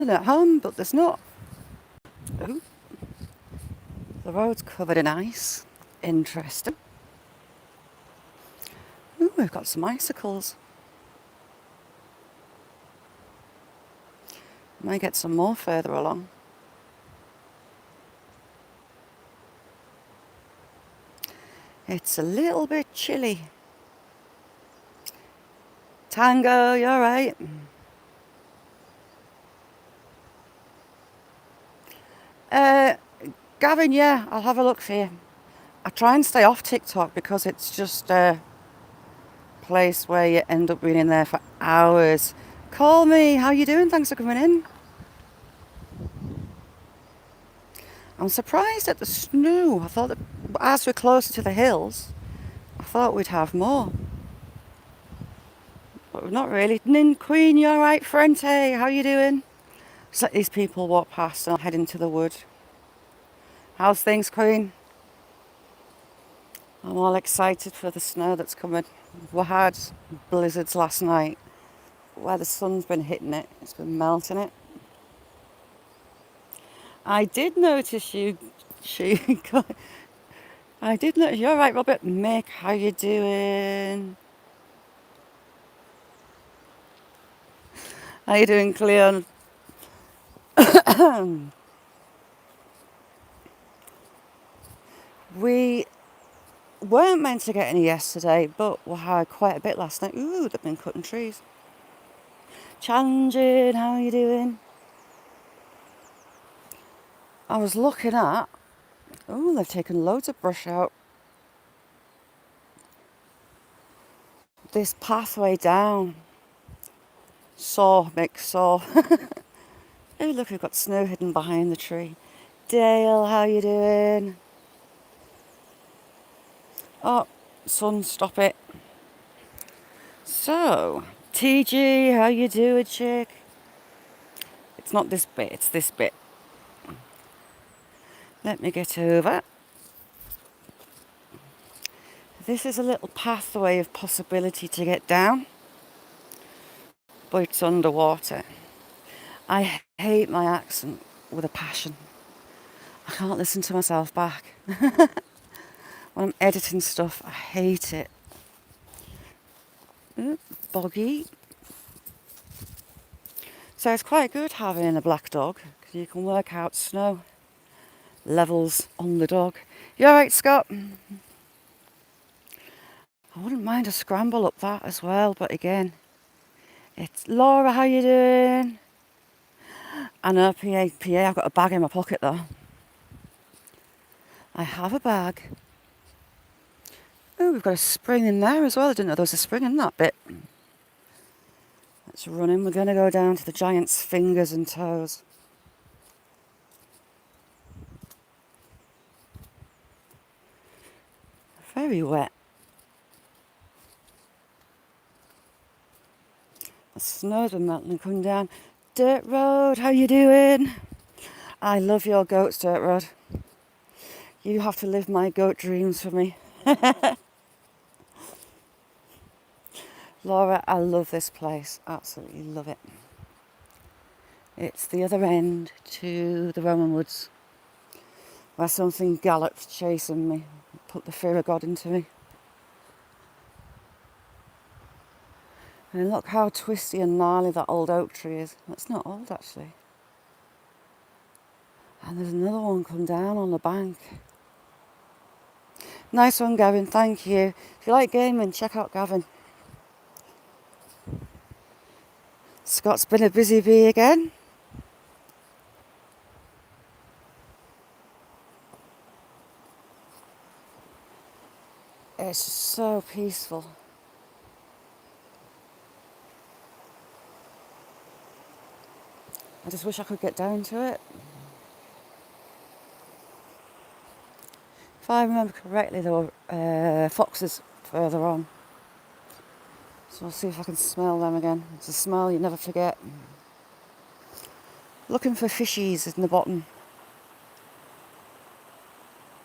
at home, but there's not. Ooh, the road's covered in ice. Interesting. Ooh, we've got some icicles. Might get some more further along. It's a little bit chilly. Tango, you're right. Uh, Gavin, yeah, I'll have a look for you. I try and stay off TikTok because it's just a place where you end up being in there for hours. Call me. How you doing? Thanks for coming in. I'm surprised at the snow. I thought that as we're closer to the hills, I thought we'd have more. But not really. Nin Queen, you alright, Frente? How you doing? Just let these people walk past and I'll head into the wood. How's things, Queen? I'm all excited for the snow that's coming. We had blizzards last night where the sun's been hitting it. It's been melting it. I did notice you. I did notice you're right, Robert. Mick, how you doing? How you doing, Cleon? We weren't meant to get any yesterday, but we had quite a bit last night. Ooh, they've been cutting trees. Challenging, how are you doing? I was looking at. Oh, they've taken loads of brush out. This pathway down. Saw, Mick, saw. Oh, look, we've got snow hidden behind the tree. Dale, how you doing? Oh, sun, stop it. So, TG, how you doing, chick? It's not this bit, it's this bit. Let me get over. This is a little pathway of possibility to get down, but it's underwater. I hate my accent with a passion. I can't listen to myself back. When I'm editing stuff, I hate it. Ooh, boggy. So it's quite good having a black dog because you can work out snow levels on the dog. You alright, Scott? I wouldn't mind a scramble up that as well, but again, it's Laura, how you doing? I know, PA, I've got a bag in my pocket though. I have a bag. Oh, we've got a spring in there as well. I didn't know there was a spring in that bit. Let's run in. We're going to go down to the giant's fingers and toes. Very wet. The snow's been melting and coming down. Dirt Road, how you doing? I love your goats, Dirt Road. You have to live my goat dreams for me. Laura, I love this place. Absolutely love it. It's the other end to the Roman Woods, where something galloped chasing me, put the fear of God into me. And look how twisty and gnarly that old oak tree is. That's not old, actually. And there's another one come down on the bank. Nice one, Gavin. Thank you. If you like gaming, check out Gavin. Scott's been a busy bee again. It's so peaceful. I just wish I could get down to it. If I remember correctly, there were foxes further on. So I'll see if I can smell them again. It's a smell you never forget. Looking for fishies in the bottom.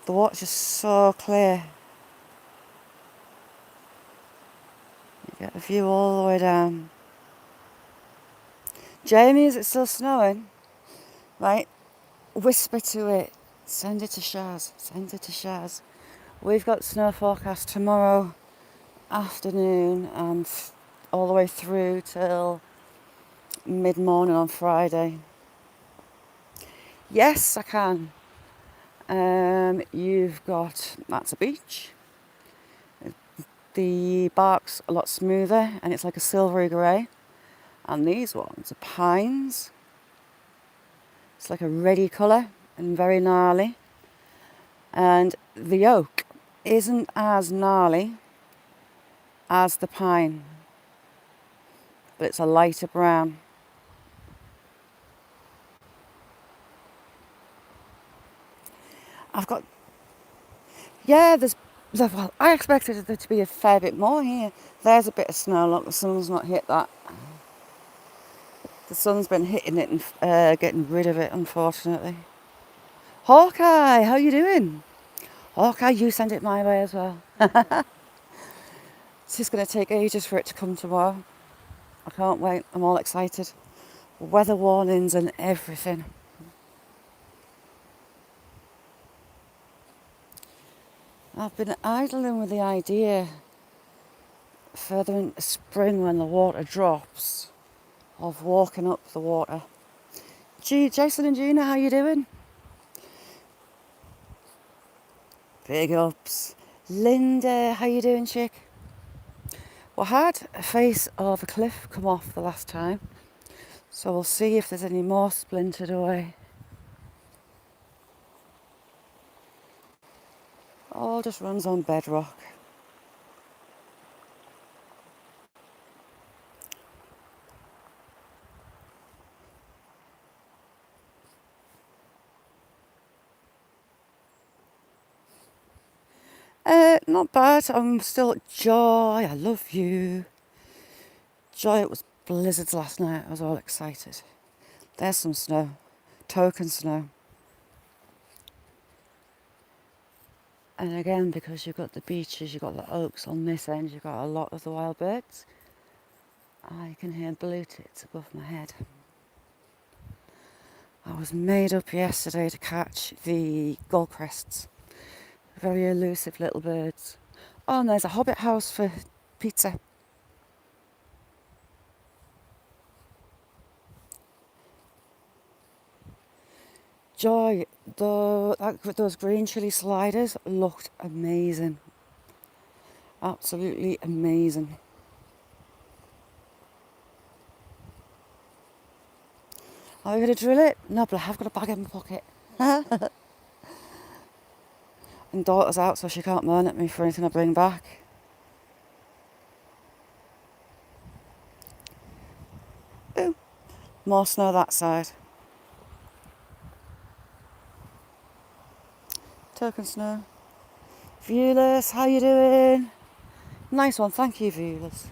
The water's just so clear. You get a view all the way down. Jamie, is it still snowing? Right, whisper to it. Send it to Shaz. Send it to Shaz. We've got snow forecast tomorrow afternoon and all the way through till mid-morning on Friday. Yes, I can. You've got, that's a beech. The bark's a lot smoother and it's like a silvery grey. And these ones are pines. It's like a reddy colour and very gnarly. And the oak isn't as gnarly as the pine, but it's a lighter brown. I've got, yeah, well, I expected there to be a fair bit more here. There's a bit of snow, look, the sun's not hit that. The sun's been hitting it and getting rid of it, unfortunately. Hawkeye, how you doing? Hawkeye, you send it my way as well. It's just going to take ages for it to come tomorrow. I can't wait, I'm all excited. Weather warnings and everything. I've been idling with the idea further into spring when the water drops of walking up the water. Jason and Gina, how you doing? Big ups. Linda, how you doing, chick? We had a face of a cliff come off the last time, so we'll see if there's any more splintered away. All just runs on bedrock. Not bad. I'm still at Joy. I love you. Joy, it was blizzards last night. I was all excited. There's some snow. Token snow. And again, because you've got the beeches, you've got the oaks on this end, you've got a lot of the wild birds. I can hear blue tits above my head. I was made up yesterday to catch the goldcrests. Very elusive little birds. Oh, and there's a hobbit house for pizza. Joy, those green chilli sliders looked amazing. Absolutely amazing. Are we going to drill it? No, but I have got a bag in my pocket. And daughter's out, so she can't moan at me for anything I bring back. Ooh, more snow that side. Token snow. Viewless, how you doing? Nice one, thank you, Viewless.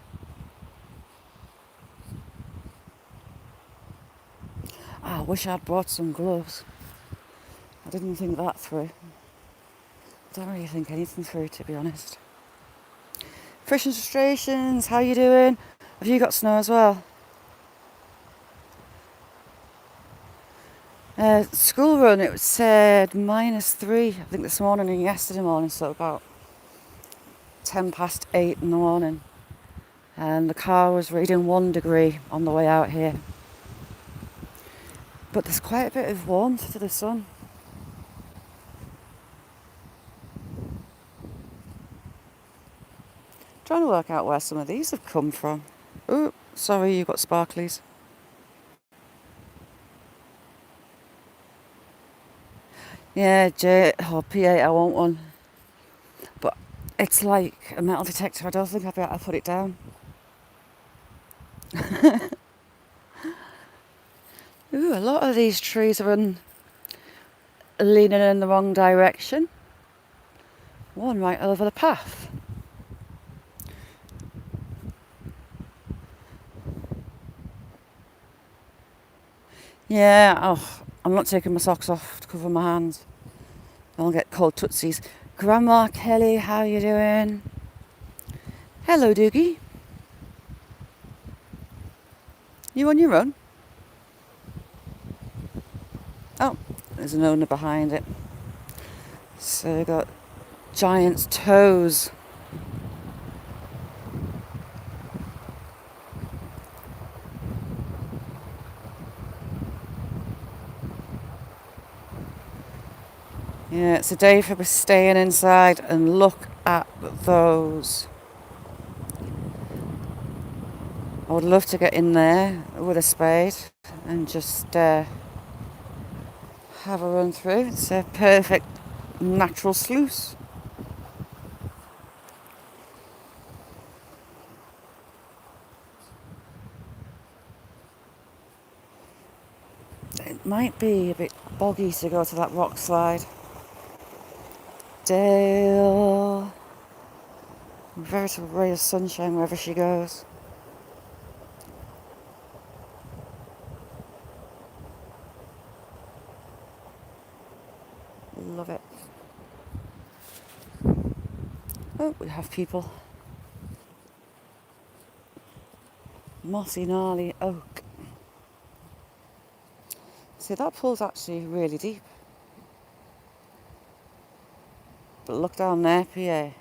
I wish I'd brought some gloves. I didn't think that through. Don't really think anything through, to be honest. Fish and Frustrations, how you doing? Have you got snow as well? School run, it said -3, I think this morning and yesterday morning, so about 8:10 in the morning. And the car was reading 1 degree on the way out here. But there's quite a bit of warmth to the sun. Trying to work out where some of these have come from. Oh, sorry, you've got sparklies. Yeah, P8, I want one. But it's like a metal detector. I don't think I'll be able to put it down. Ooh, a lot of these trees are leaning in the wrong direction. One right over the path. Yeah, I'm not taking my socks off to cover my hands. I'll get cold tootsies. Grandma Kelly, how you doing? Hello, Doogie. You on your own? Oh, there's an owner behind it. So we've got giant's toes. Yeah, it's a day for staying inside and look at those. I would love to get in there with a spade and just have a run through. It's a perfect natural sluice. It might be a bit boggy to go to that rock slide. Dale. Veritable ray of sunshine wherever she goes. Love it. Oh, we have people. Mossy gnarly oak. See, that pool's actually really deep. But look down there, PA.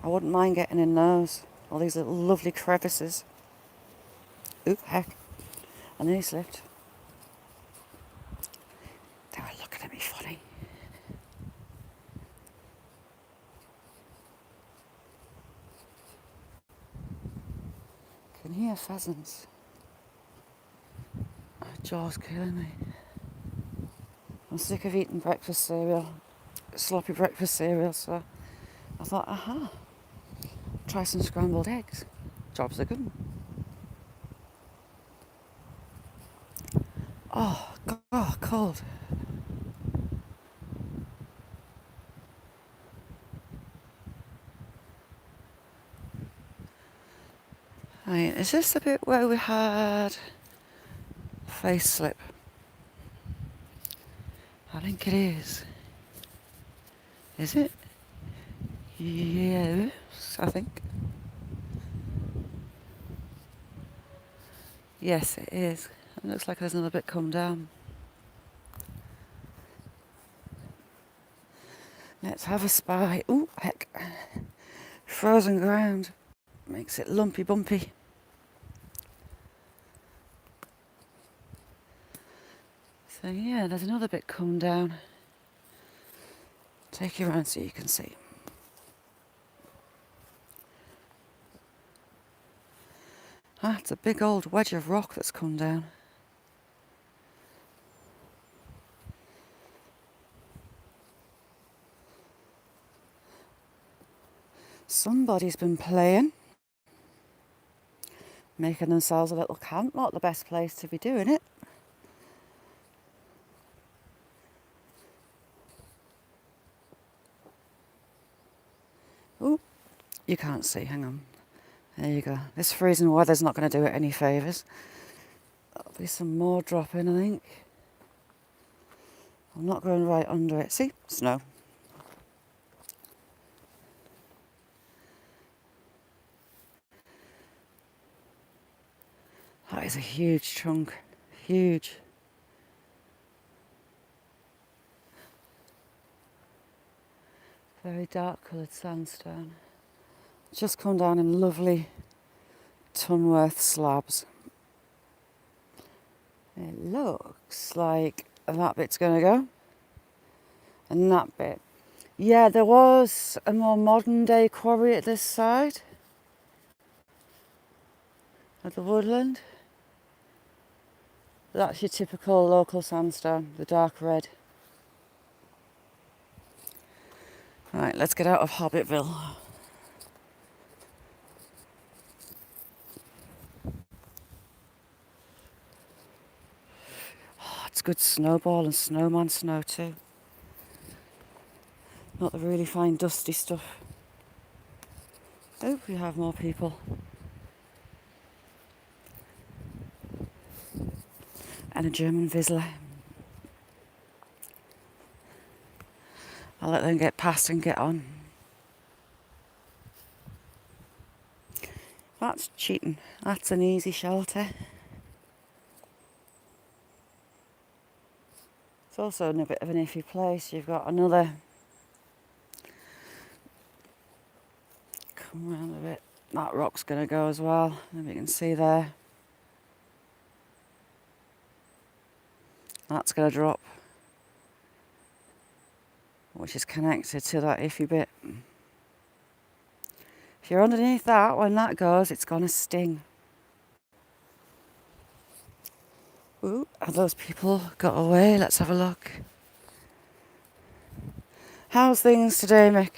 I wouldn't mind getting in those. All these little lovely crevices. Oop, heck. I nearly slipped. They were looking at me funny. Can hear pheasants. My jaw's killing me. I'm sick of eating breakfast cereal. Sloppy breakfast cereal, so I thought, try some scrambled eggs. Jobs are good. Oh, God, cold. Right, is this the bit where we had face slip? I think it is. Is it? Yes, I think. Yes, it is. It looks like there's another bit come down. Let's have a spy. Ooh, heck. Frozen ground. Makes it lumpy bumpy. So yeah, there's another bit come down. Take you around so you can see. It's a big old wedge of rock that's come down. Somebody's been playing, making themselves a little camp. Not the best place to be doing it. Ooh, you can't see, hang on. There you go. This freezing weather's not going to do it any favours. There'll be some more dropping, I think. I'm not going right under it. See? Snow. That is a huge chunk. Huge. Very dark coloured sandstone. Just come down in lovely Tunworth slabs. It looks like that bit's going to go. And that bit. Yeah, there was a more modern day quarry at this side. At the woodland. That's your typical local sandstone, the dark red. Right, let's get out of Hobbitville. Oh, it's good snowball and snowman snow too. Not the really fine dusty stuff. Oh, we have more people. And a German Vizsla. I'll let them get past and get on. That's cheating. That's an easy shelter. It's also in a bit of an iffy place. You've got another, come around a bit, that rock's going to go as well. Maybe you can see there. That's going to drop, which is connected to that iffy bit. If you're underneath that, when that goes, it's going to sting. Ooh, have those people got away? Let's have a look. How's things today, Mick?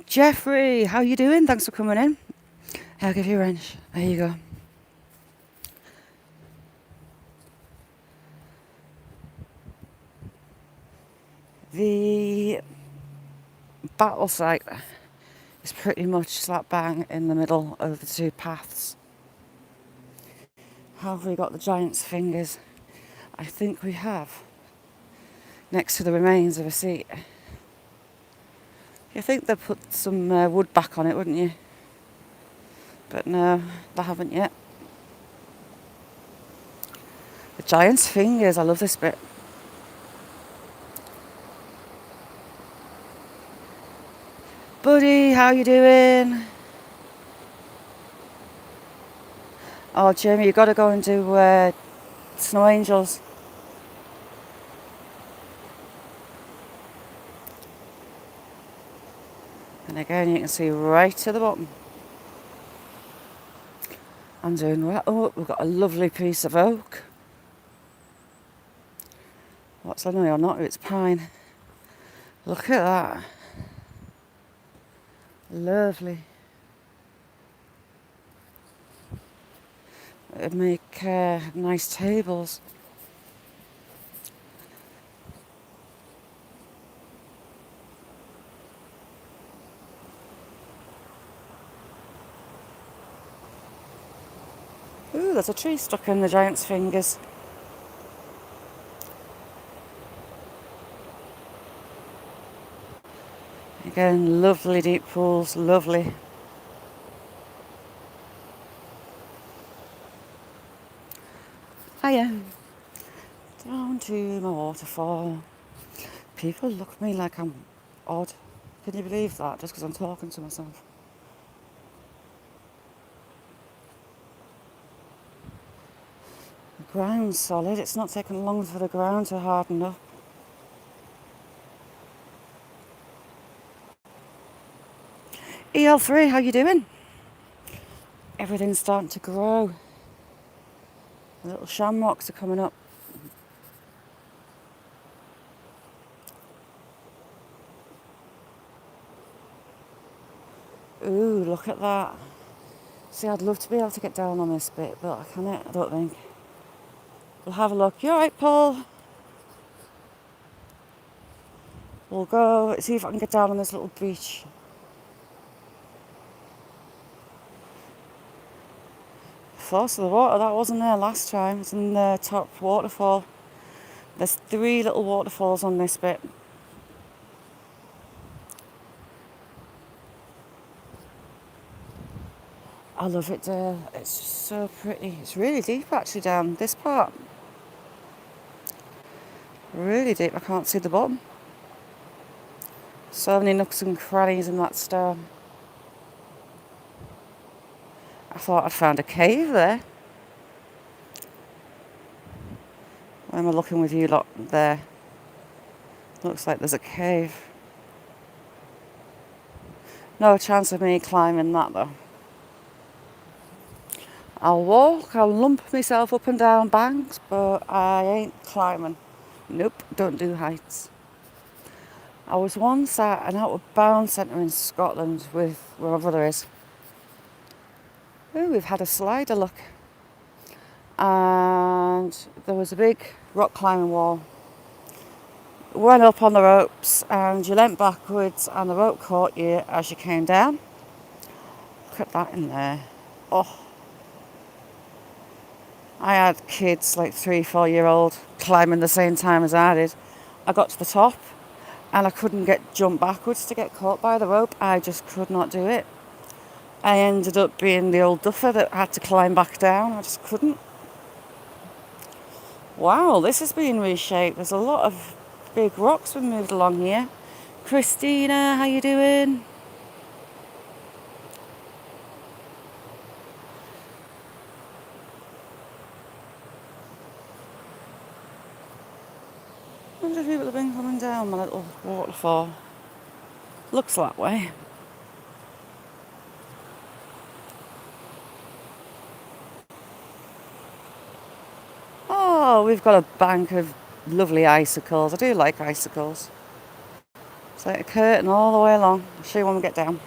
Jeffrey, how you doing? Thanks for coming in. I'll give you a wrench. There you go. The battle site is pretty much slap bang in the middle of the two paths. Have we got the giant's fingers? I think we have. Next to the remains of a seat. You think they'd put some wood back on it, wouldn't you? But no, they haven't yet. The giant's fingers, I love this bit. Buddy, how you doing? Oh, Jamie, you got to go and do Snow Angels. And again, you can see right to the bottom. I'm doing well. Oh, we've got a lovely piece of oak. What's I know or not? It's pine. Look at that. Lovely. It'd make nice tables. Ooh, there's a tree stuck in the giant's fingers. Again, lovely deep pools, lovely. Hiya. Down to my waterfall. People look at me like I'm odd. Can you believe that? Just because I'm talking to myself. The ground's solid. It's not taking long for the ground to harden up. EL3, how you doing? Everything's starting to grow. The little shamrocks are coming up. Ooh, look at that. See, I'd love to be able to get down on this bit, but I can't, I don't think. We'll have a look. You alright, Paul? We'll go see if I can get down on this little beach. Force of the water, that wasn't there last time. It's in the top waterfall. There's 3 little waterfalls on this bit. I love it there. It's just so pretty. It's really deep actually down this part. Really deep. I can't see the bottom. So many nooks and crannies in that stone. I thought I'd found a cave there. Where am I looking with you lot there? Looks like there's a cave. No chance of me climbing that though. I'll walk, I'll lump myself up and down banks, but I ain't climbing. Nope, don't do heights. I was once at an outward bound centre in Scotland with where my brother is. Ooh, we've had a slider, look. And there was a big rock climbing wall. Went up on the ropes and you leant backwards and the rope caught you as you came down. Look at that in there. Oh. I had kids, like 3-4-year-old, climbing the same time as I did. I got to the top and I couldn't jump backwards to get caught by the rope. I just could not do it. I ended up being the old duffer that had to climb back down. I just couldn't. Wow, this has been reshaped. There's a lot of big rocks been moved along here. Christina, how you doing? I wonder if people have been coming down my little waterfall. Looks that way. Oh, we've got a bank of lovely icicles. I do like icicles. It's like a curtain all the way along. I'll show you when we get down.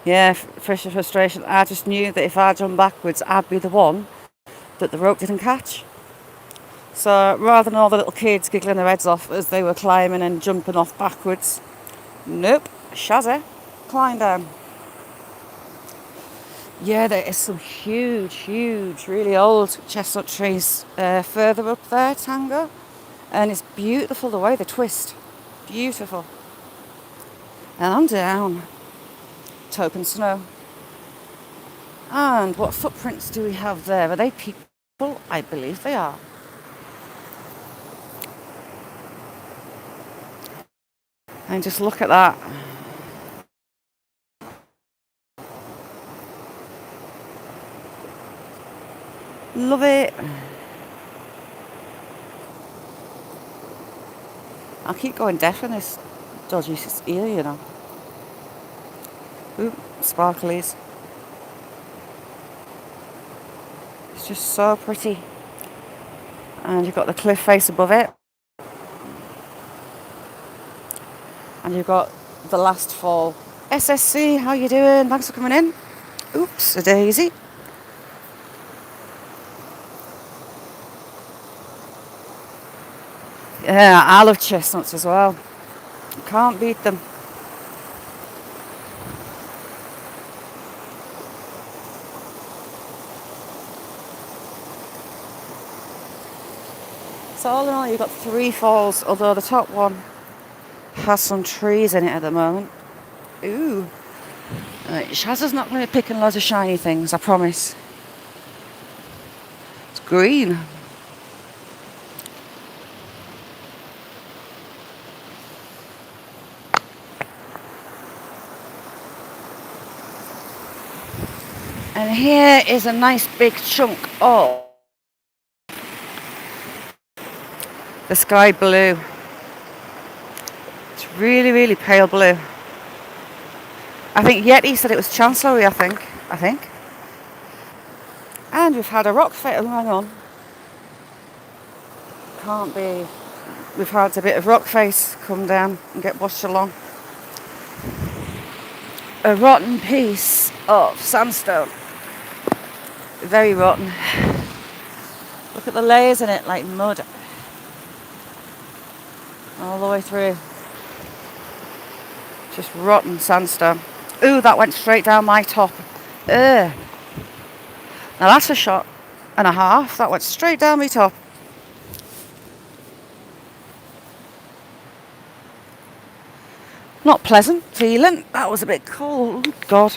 Yeah, fresh frustration. I just knew that if I jumped backwards, I'd be the one that the rope didn't catch. So rather than all the little kids giggling their heads off as they were climbing and jumping off backwards, nope, Shazza, climb down. Yeah, there is some huge, really old chestnut trees further up there, Tango. And it's beautiful the way they twist. Beautiful. And I'm down. Token snow. And what footprints do we have there? Are they people? I believe they are. And just look at that. Love it. I'll keep going deaf in this dodgy ear, you know. Ooh, sparklies. It's just so pretty. And you've got the cliff face above it. And you've got the last fall. SSC, how you doing? Thanks for coming in. Oops, a daisy. Yeah, I love chestnuts as well. Can't beat them. So all in all, you've got 3 falls, although the top one has some trees in it at the moment. Ooh. Shazza's not going to be picking loads of shiny things, I promise. It's green. And here is a nice big chunk of the sky blue. It's really pale blue. I think Yeti said it was Chancellery, I think. And we've had a rock face. Oh, hang on. Can't be. We've had a bit of rock face come down and get washed along. A rotten piece of sandstone. Very rotten. Look at the layers in it, like mud. All the way through. Just rotten sandstone. Ooh, that went straight down my top. Ugh. Now that's a shot and a half. That went straight down my top. Not pleasant feeling. That was a bit cold. Oh, God.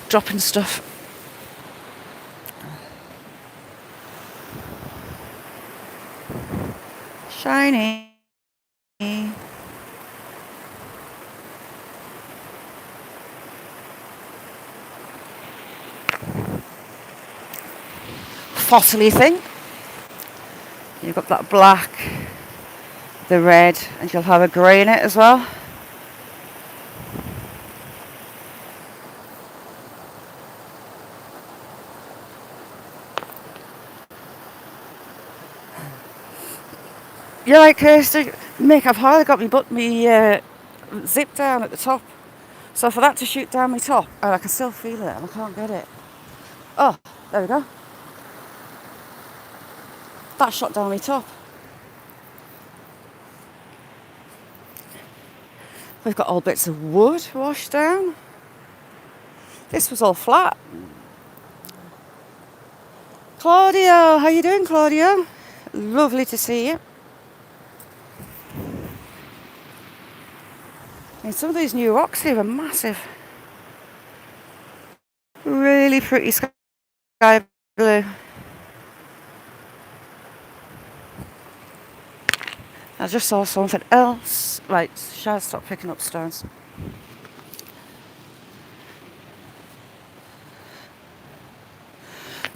Dropping stuff. Shiny. Fossily thing. You've got that black, the red, and you'll have a grey in it as well. You're right, Kirsty. Mick, I've hardly got me zip down at the top. So for that to shoot down my top, and I can still feel it and I can't get it. Oh, there we go. That shot down my top. We've got old bits of wood washed down. This was all flat. Claudio, how you doing, Claudio? Lovely to see you. And some of these new rocks here are massive. Really pretty sky blue. I just saw something else. Right, shall I stop picking up stones?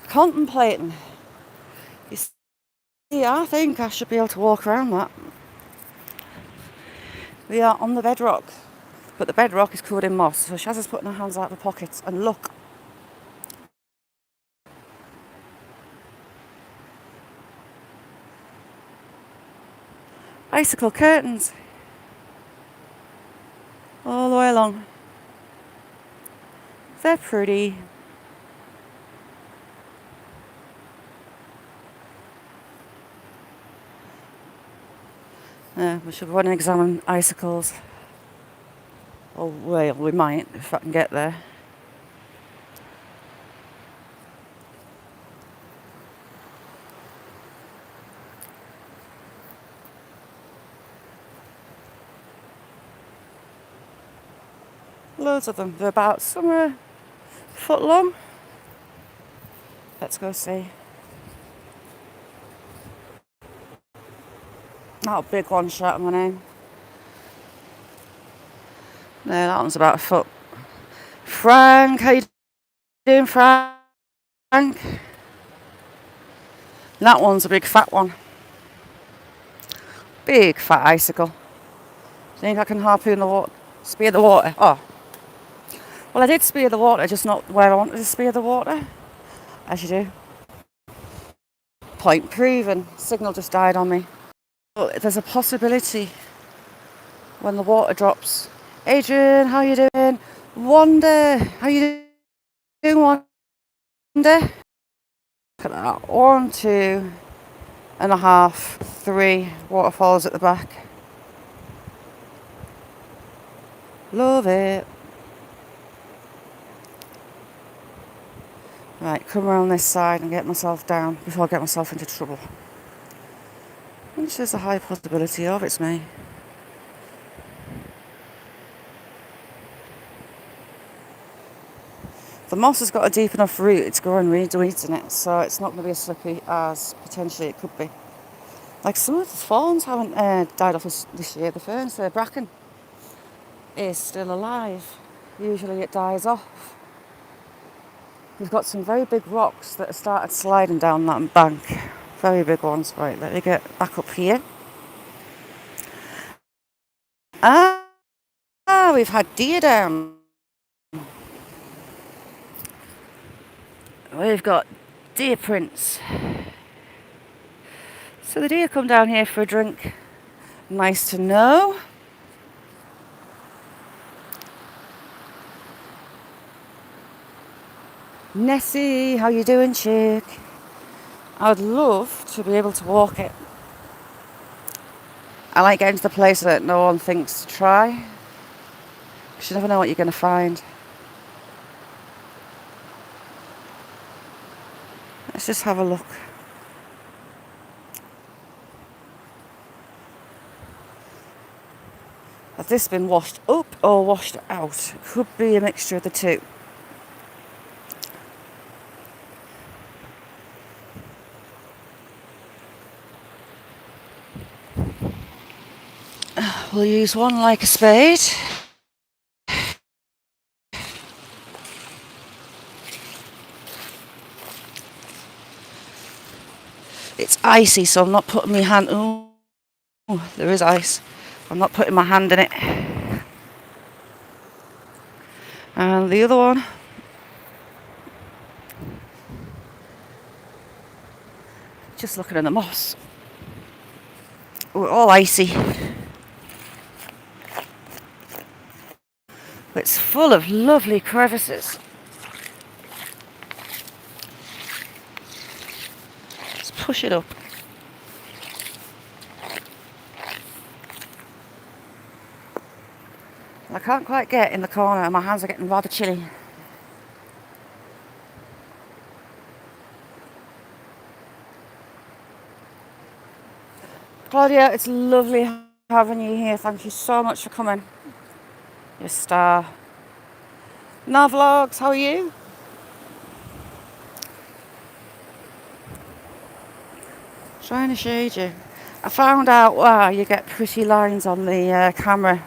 Contemplating. You see, I think I should be able to walk around that. We are on the bedrock, but the bedrock is covered in moss. So Shaz is putting her hands out of her pockets, and look. Icicle curtains. All the way along. They're pretty. Yeah, we should go and examine icicles. Oh, well, we might, if I can get there. Loads of them. They're about somewhere a foot long. Let's go see. Not a big one, shout my name. No, that one's about a foot. Frank, how you doing, Frank? That one's a big fat one. Big fat icicle. Think I can harpoon the water? Spear the water? Oh. Well, I did spear the water, just not where I wanted to spear the water. As you do. Point proven. Signal just died on me. But there's a possibility when the water drops. Adrian, how you doing? Wanda, how you doing, Wanda? Look at that. 1, 2.5, 3 waterfalls at the back. Love it. Right, come around this side and get myself down before I get myself into trouble. Which there's a high possibility of, it's me. The moss has got a deep enough root, it's growing weeds in it, so it's not going to be as slippery as potentially it could be. Like some of the fawns haven't died off this year. The ferns, the bracken, is still alive. Usually it dies off. We've got some very big rocks that have started sliding down that bank. Very big ones. Right, let me get back up here. We've had deer down. We've got deer prints. So the deer come down here for a drink. Nice to know. Nessie, how you doing, chick? I would love to be able to walk it. I like getting to the place that no one thinks to try. Because you never know what you're going to find. Let's just have a look. Has this been washed up or washed out? Could be a mixture of the two. We'll use one like a spade. It's icy, so I'm not putting my hand... Oh, there is ice. I'm not putting my hand in it. And the other one... Just looking in the moss. We're all icy. It's full of lovely crevices. Let's push it up. I can't quite get in the corner and my hands are getting rather chilly. Claudia, it's lovely having you here. Thank you so much for coming. You're a star. Navlogs, how are you? Trying to shade you. I found out why you get pretty lines on the camera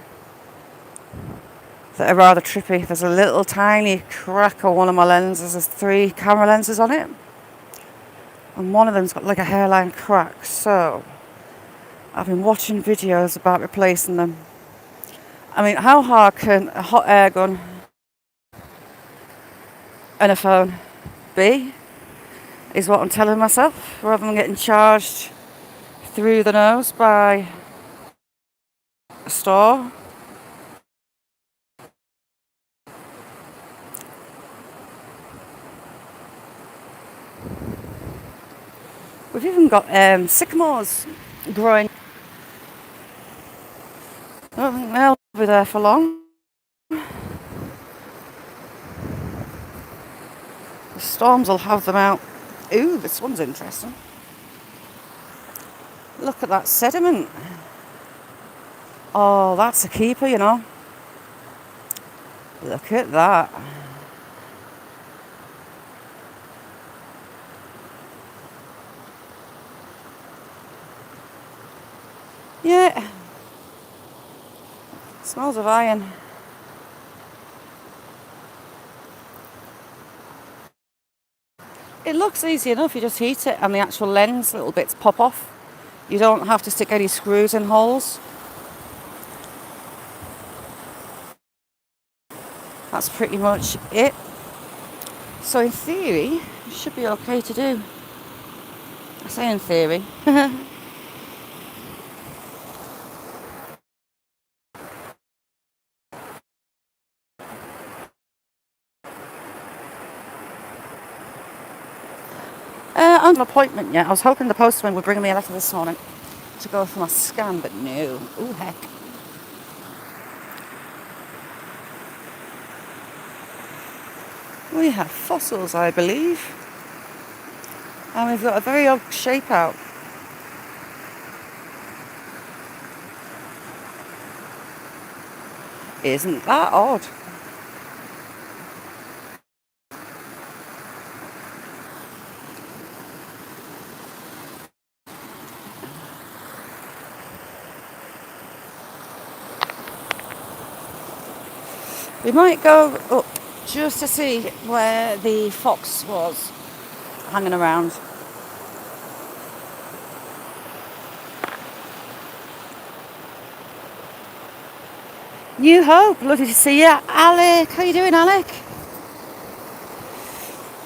that are rather trippy. There's a little tiny crack on one of my lenses. There's 3 camera lenses on it, and one of them's got like a hairline crack. So I've been watching videos about replacing them. I mean, how hard can a hot air gun and a phone be? Is what I'm telling myself, rather than getting charged through the nose by a store. We've even got sycamores growing. I don't think they'll be there for long. The storms will have them out. Ooh, this one's interesting. Look at that sediment. Oh, that's a keeper, you know. Look at that. Yeah. Smells of iron. It looks easy enough, you just heat it and the actual lens, little bits pop off. You don't have to stick any screws in holes. That's pretty much it. So in theory, it should be okay to do. I say in theory. I have an appointment yet. I was hoping the postman would bring me a letter this morning to go for my scan, but no. Ooh, heck. We have fossils, I believe. And we've got a very odd shape out. Isn't that odd? We might go up just to see where the fox was hanging around. New Hope, lovely to see you. Alec, how you doing, Alec?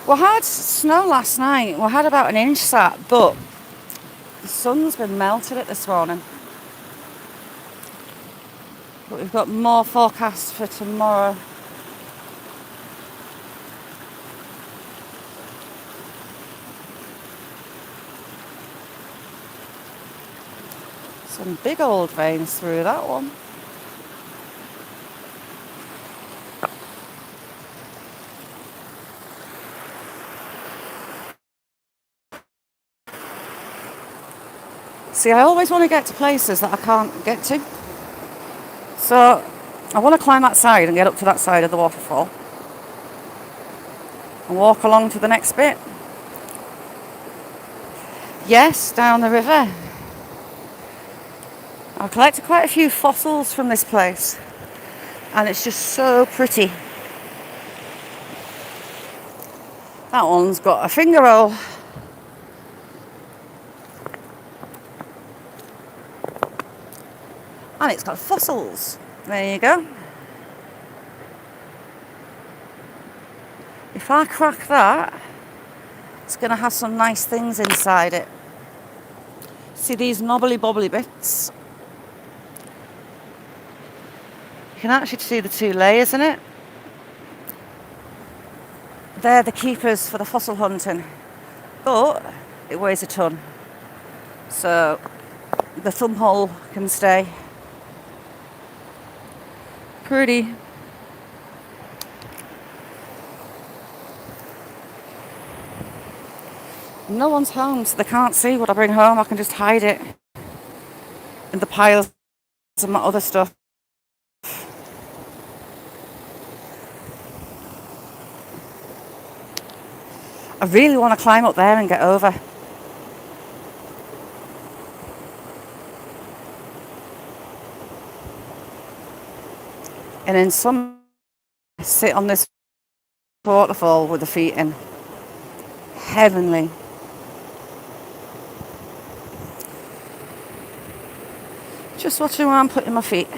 We had snow last night. We had about an inch sat, but the sun's been melted it this morning. But we've got more forecast for tomorrow. Some big old veins through that one. See, I always want to get to places that I can't get to. So I want to climb that side and get up to that side of the waterfall and walk along to the next bit. Yes, down the river. I've collected quite a few fossils from this place and it's just so pretty. That one's got a finger roll. And it's got fossils. There you go. If I crack that, it's going to have some nice things inside it. See these knobbly bobbly bits? You can actually see the 2 layers in it. They're the keepers for the fossil hunting. But it weighs a ton. So the thumb hole can stay. Pretty. No one's home, so they can't see what I bring home. I can just hide it in the piles of my other stuff. I really want to climb up there and get over. And in summer, sit on this waterfall with the feet in. Heavenly. Just watching where I'm putting my feet.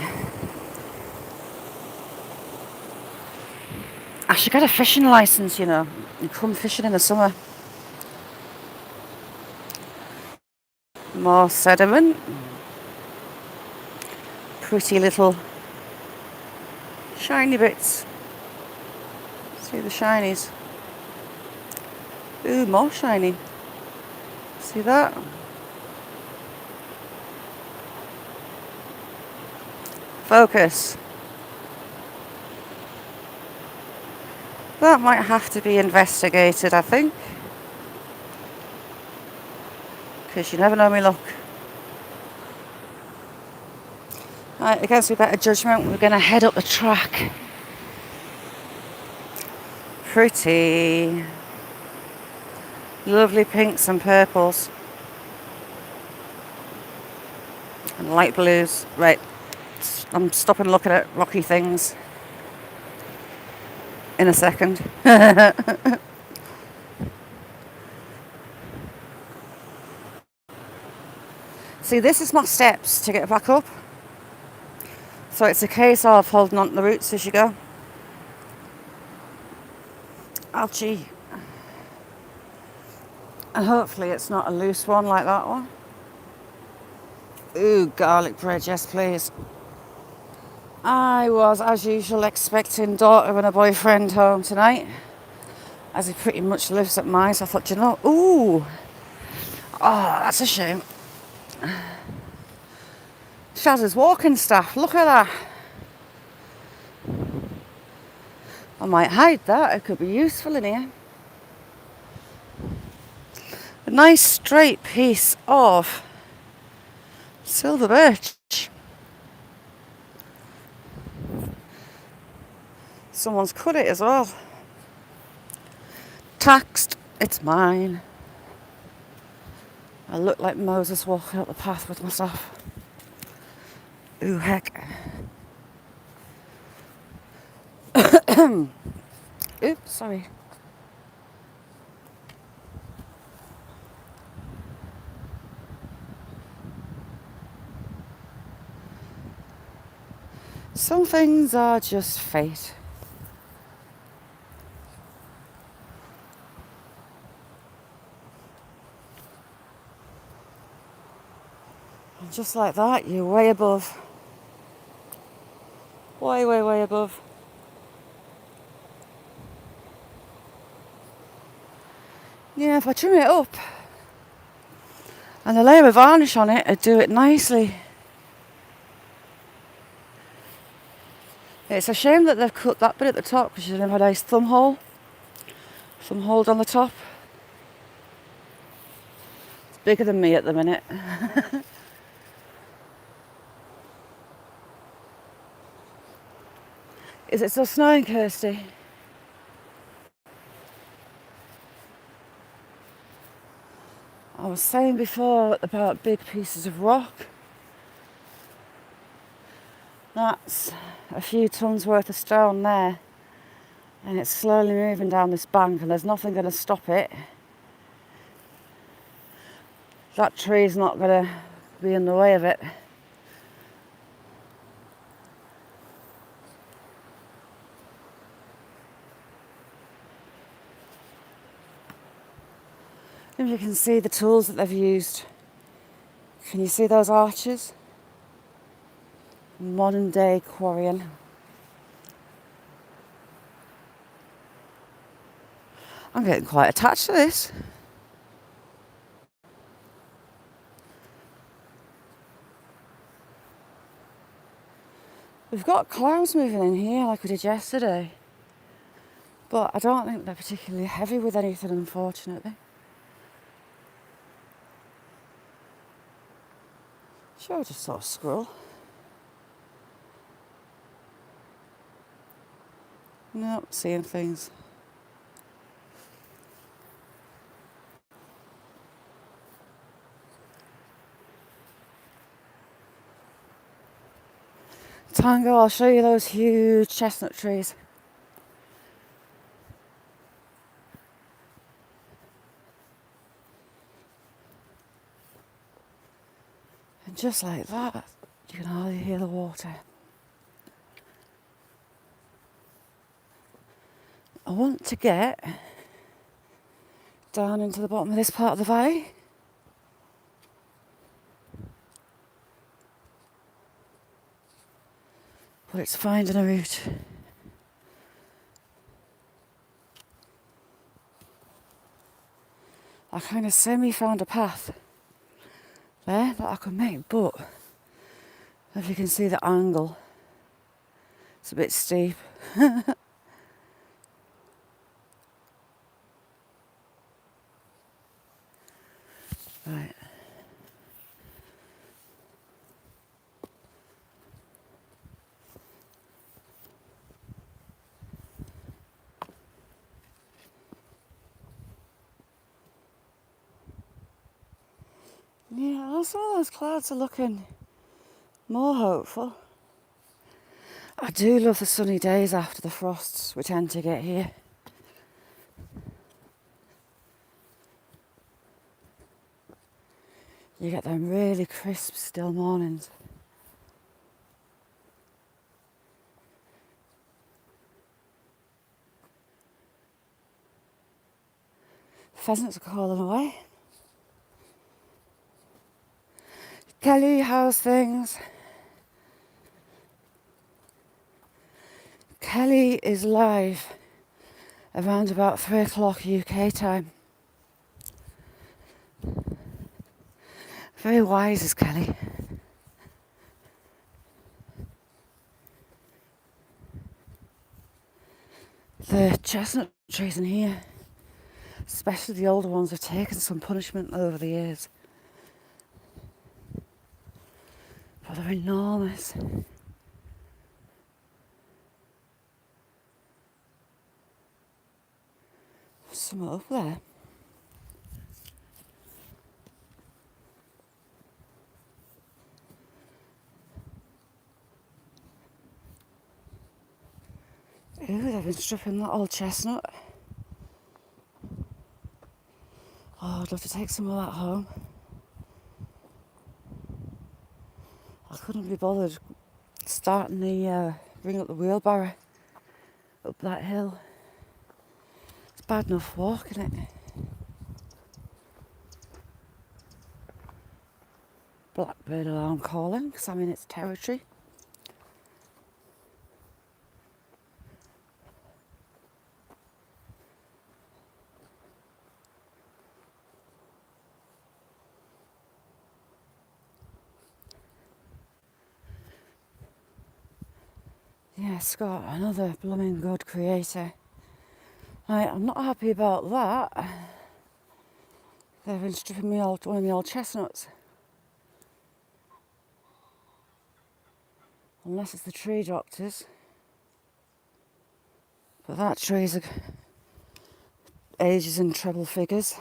I should get a fishing license, you know, and come fishing in the summer. More sediment. Pretty little shiny bits. See the shinies? Ooh, more shiny. See that? Focus. That might have to be investigated, I think. Because you never know me luck. Right, against my better judgment, we're going to head up the track. Pretty. Lovely pinks and purples. And light blues. Right, I'm stopping looking at rocky things in a second. See, this is my steps to get back up. So it's a case of holding on to the roots as you go. Ouchie. And hopefully it's not a loose one like that one. Ooh, garlic bread, yes please. I was, as usual, expecting daughter and a boyfriend home tonight, as he pretty much lives at mine. So I thought, you know, ooh, oh, that's a shame. Shaz's walking staff, look at that. I might hide that, it could be useful in here. A nice straight piece of silver birch. Someone's cut it as well. Taxed, it's mine. I look like Moses walking up the path with myself. Ooh, heck. Oops, sorry. Some things are just fate. And just like that, you're way above. Way, way, way above. Yeah, if I trim it up and a layer of varnish on it, I'd do it nicely. It's a shame that they've cut that bit at the top because you'd have a nice thumb hold on the top. It's bigger than me at the minute. Is it still snowing, Kirsty? I was saying before about big pieces of rock. That's a few tons worth of stone there. And it's slowly moving down this bank and there's nothing going to stop it. That tree's not going to be in the way of it. If you can see the tools that they've used. Can you see those arches? Modern day quarrying. I'm getting quite attached to this. We've got clouds moving in here like we did yesterday. But I don't think they're particularly heavy with anything, unfortunately. Sure, I just saw a squirrel. Nope, seeing things. Tango, I'll show you those huge chestnut trees. And just like that, you can hardly hear the water. I want to get down into the bottom of this part of the valley. But it's finding a route. I kind of semi-found a path there that I could make, but if you can see the angle, it's a bit steep. Right. Yeah, some of those clouds are looking more hopeful. I do love the sunny days after the frosts we tend to get here. You get them really crisp, still mornings. Pheasants are calling away. Kelly, how's things? Kelly is live around about 3 o'clock UK time. Very wise is Kelly. The chestnut trees in here, especially the older ones, have taken some punishment over the years. But they're enormous. There's some up there. Ooh, they've been stripping that old chestnut. Oh, I'd love to take some of that home. I couldn't be bothered starting the bring up the wheelbarrow up that hill. It's bad enough walking it. Blackbird alarm calling because I'm in its territory. Yeah, Scott, another blooming good creator. I'm not happy about that. They've been stripping me one of the old chestnuts. Unless it's the tree doctors. But that tree's ages and treble figures.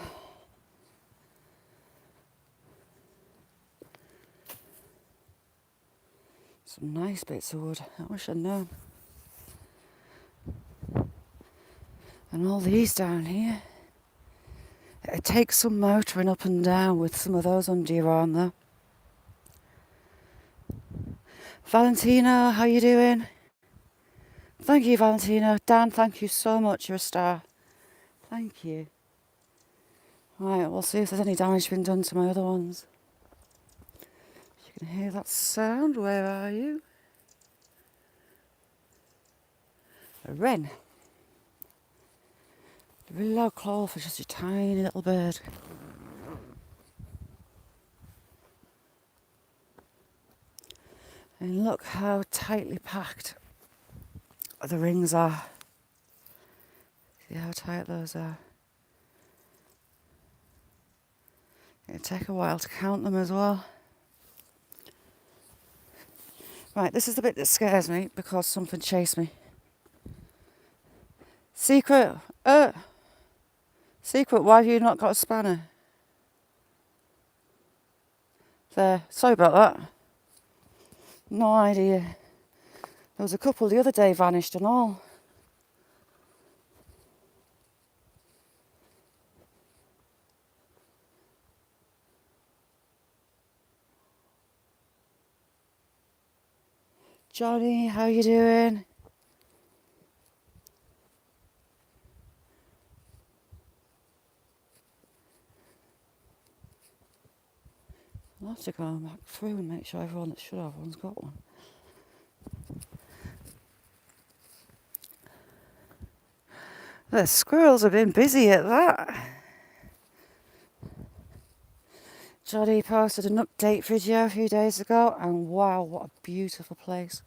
Some nice bits of wood. I wish I'd known. And all these down here. It takes some motoring up and down with some of those under your arm though. Valentina, how you doing? Thank you, Valentina. Dan, thank you so much. You're a star. Thank you. Right, we'll see if there's any damage been done to my other ones. You can hear that sound. Where are you? A wren. A really loud call for just a tiny little bird. And look how tightly packed the rings are. See how tight those are. It'll take a while to count them as well. Right, this is the bit that scares me because something chased me. Secret, Secret, why have you not got a spanner? There, sorry about that. No idea. There was a couple the other day vanished and all. Johnny, how you doing? I'll have to go back through and make sure everyone that should have one's got one. The squirrels have been busy at that. Johnny posted an update video a few days ago, and wow, what a beautiful place.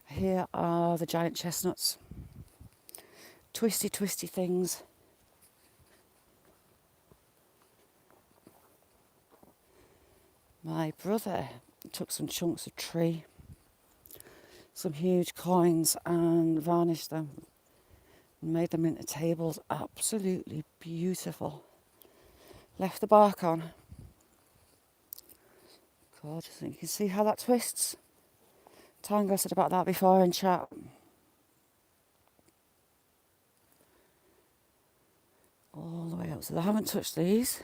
Here are the giant chestnuts. Twisty, twisty things. My brother took some chunks of tree, some huge coins, and varnished them and made them into tables. Absolutely beautiful. Left the bark on. Gorgeous. And you can see how that twists. Tango said about that before in chat. All the way up. So they haven't touched these.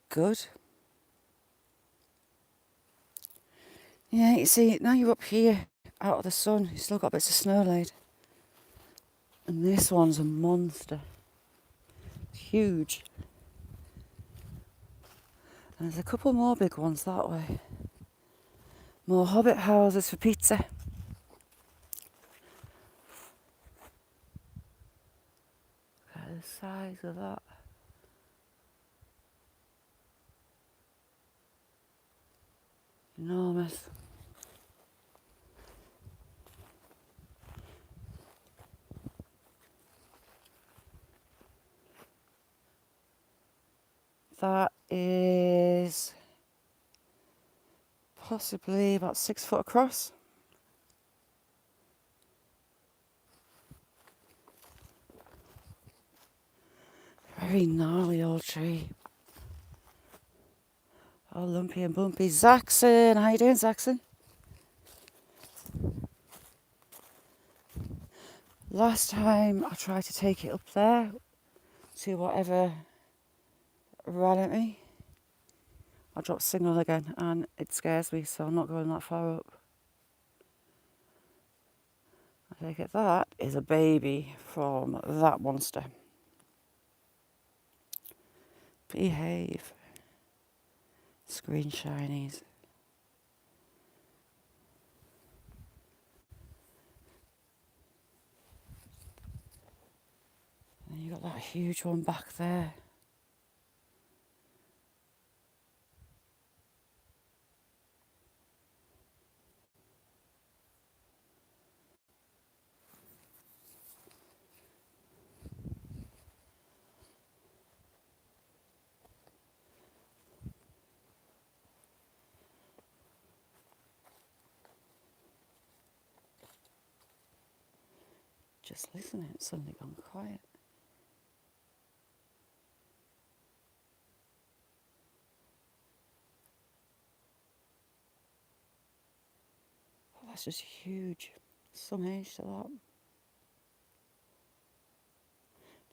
Good. Yeah, you see, now you're up here, out of the sun, you've still got bits of snow laid. And this one's a monster. It's huge. And there's a couple more big ones that way. More hobbit houses for pizza. Look at the size of that. Enormous. That is possibly about 6 foot across. Very gnarly old tree. Oh, lumpy and bumpy. Zaxon, how you doing, Zaxon? Last time I tried to take it up there to whatever ran at me, I dropped signal again and it scares me, so I'm not going that far up. I take it that is a baby from that monster. Behave. Screen shinies. And you got that huge one back there. Just listening, it's suddenly gone quiet. Oh, that's just huge. Some age to that.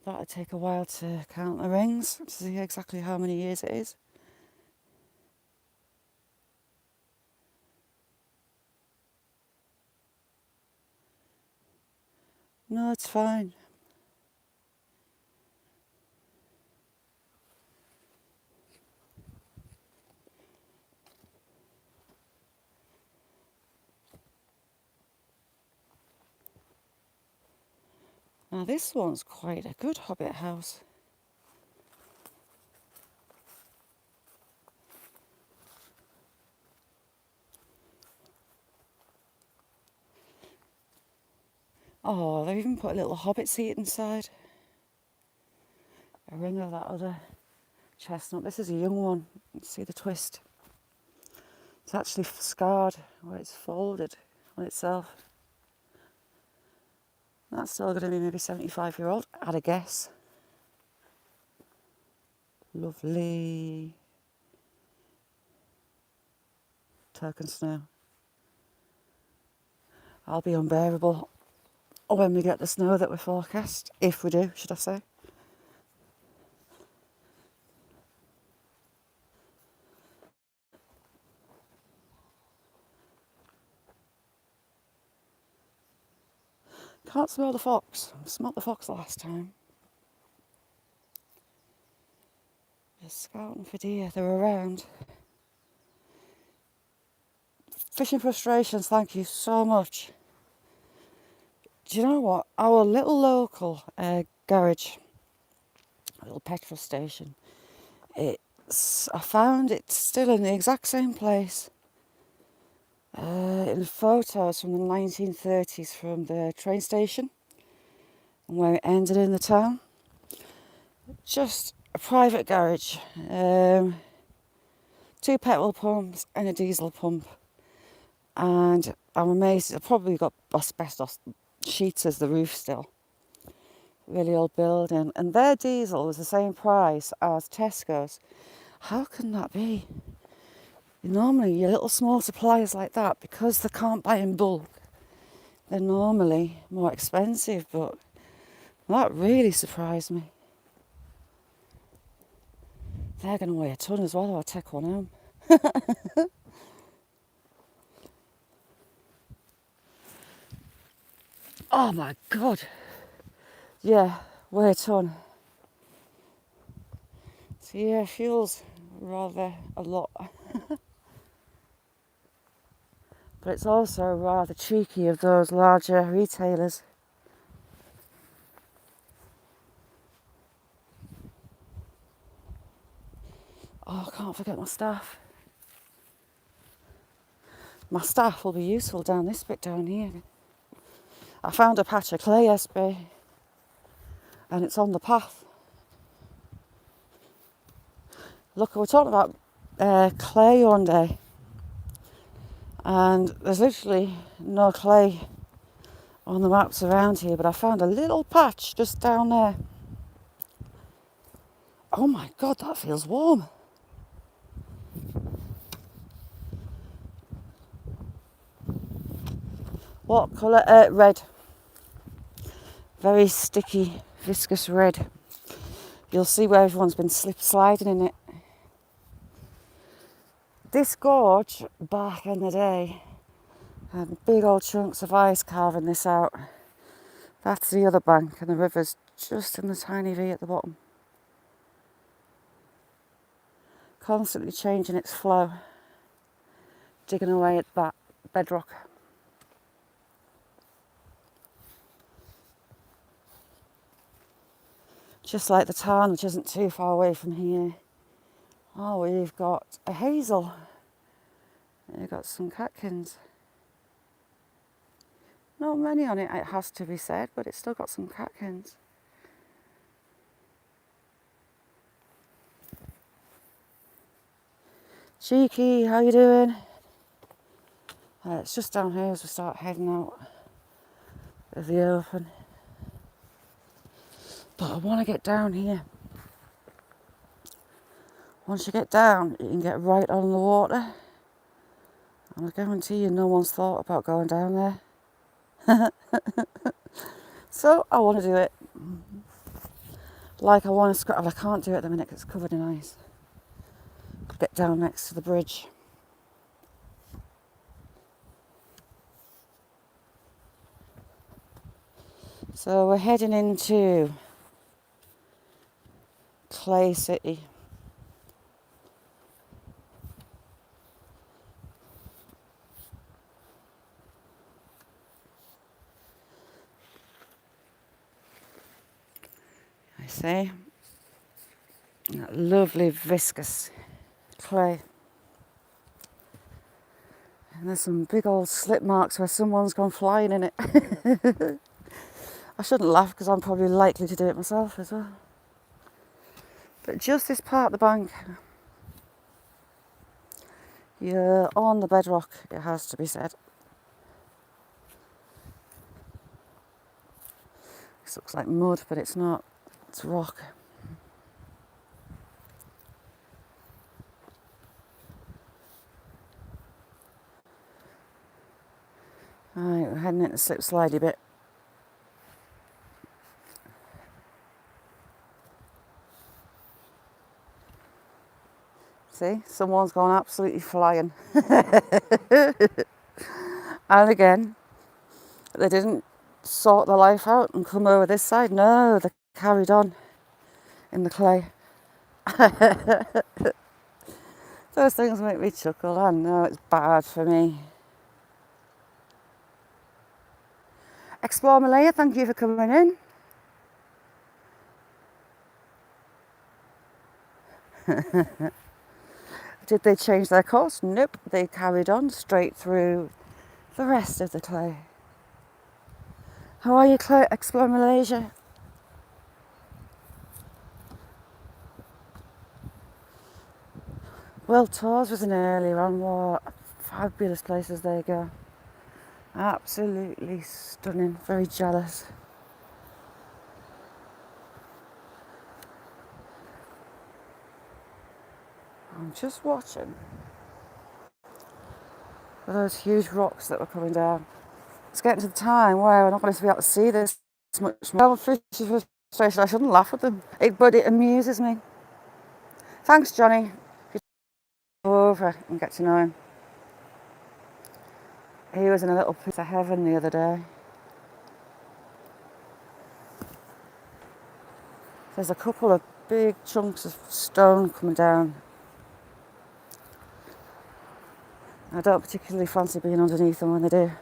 That'd take a while to count the rings to see exactly how many years it is. No, it's fine. Now this one's quite a good hobbit house. Oh, they've even put a little hobbit seat inside. A ring of that other chestnut. This is a young one. You can see the twist. It's actually scarred where it's folded on itself. That's still going to be maybe 75-year-old, I'd a guess. Lovely. Turk and snow. I'll be unbearable when we get the snow that we're forecast. If we do, should I say. Can't smell the fox. Smelled the fox last time. Just scouting for deer. They're around. Fishing Frustrations, thank you so much. Do you know what? Our little local garage, little petrol station, I found it's still in the exact same place. In photos from the 1930s from the train station and where it ended in the town. Just a private garage. 2 petrol pumps and a diesel pump. And I'm amazed, I've probably got asbestos sheets as the roof still. Really old building. And their diesel was the same price as Tesco's. How can that be? Normally your little small suppliers like that, because they can't buy in bulk, they're normally more expensive, but that really surprised me. They're going to weigh a ton as well. I'll take one home. Oh my God. Yeah, weigh a ton. So yeah, fuel's rather a lot. But it's also rather cheeky of those larger retailers. Oh, I can't forget my staff. My staff will be useful down this bit down here. I found a patch of clay SB and it's on the path. Look, we're talking about clay one day and there's literally no clay on the maps around here, but I found a little patch just down there. Oh my God, that feels warm. What colour? Red. Very sticky, viscous red. You'll see where everyone's been slip sliding in it. This gorge, back in the day, had big old chunks of ice carving this out. That's the other bank, and the river's just in the tiny V at the bottom. Constantly changing its flow, digging away at that bedrock. Just like the tarn, which isn't too far away from here. Oh, we've got a hazel. We've got some catkins. Not many on it, it has to be said, but it's still got some catkins. Cheeky, how you doing? It's just down here as we start heading out of the open. But I want to get down here. Once you get down, you can get right on the water. And I guarantee you no one's thought about going down there. So I want to do it. Like I want to scrap, I can't do it at the minute because it's covered in ice. Get down next to the bridge. So we're heading into Clay City. I see. That lovely viscous clay. And there's some big old slip marks where someone's gone flying in it. I shouldn't laugh because I'm probably likely to do it myself as well. But just this part of the bank, you're on the bedrock, it has to be said. This looks like mud, but it's not. It's rock. Right, we're heading into the slip slidey bit. See, someone's gone absolutely flying. And again, they didn't sort their life out and come over this side. No, they carried on in the clay. Those things make me chuckle. I know it's bad for me. Explore Malaya, thank you for coming in. Did they change their course? Nope, they carried on straight through the rest of the clay. How are you, Explore Malaysia? World Tours was in earlier on. What fabulous places they go. Absolutely stunning. Very jealous. I'm just watching for those huge rocks that were coming down. It's getting to the time where we're not going to be able to see this much more. Frustration. I shouldn't laugh at them, but it amuses me. Thanks, Johnny. Go over and get to know him. He was in a little piece of heaven the other day. There's a couple of big chunks of stone coming down. I don't particularly fancy being underneath them when they do.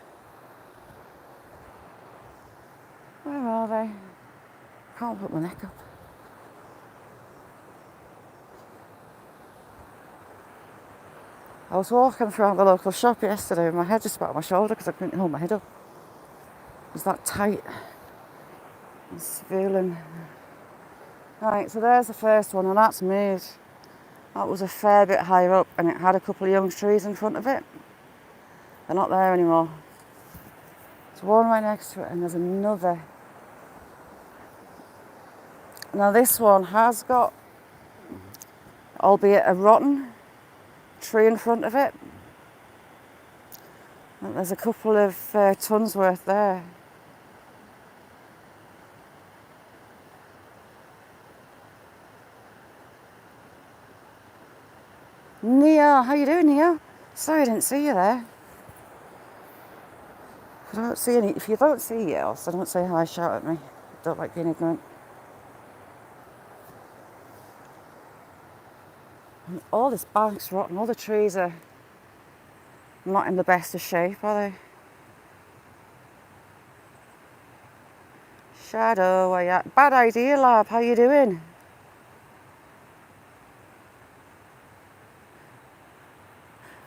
Where are they? Can't put my neck up. I was walking throughout the local shop yesterday with my head just about on my shoulder because I couldn't hold my head up. It was that tight. It's feeling. Right, so there's the first one, and that's moved. That was a fair bit higher up, and it had a couple of young trees in front of it. They're not there anymore. There's one right next to it, and there's another. Now this one has got, albeit a rotten tree in front of it. And there's a couple of tons worth there. Nia, how you doing, Nia? Sorry I didn't see you there. If you don't see else, I don't say hi, shout at me. I don't like being ignorant. And all this bank's rotten, all the trees are not in the best of shape, are they? Shadow, where you at? Bad idea, lab, how you doing?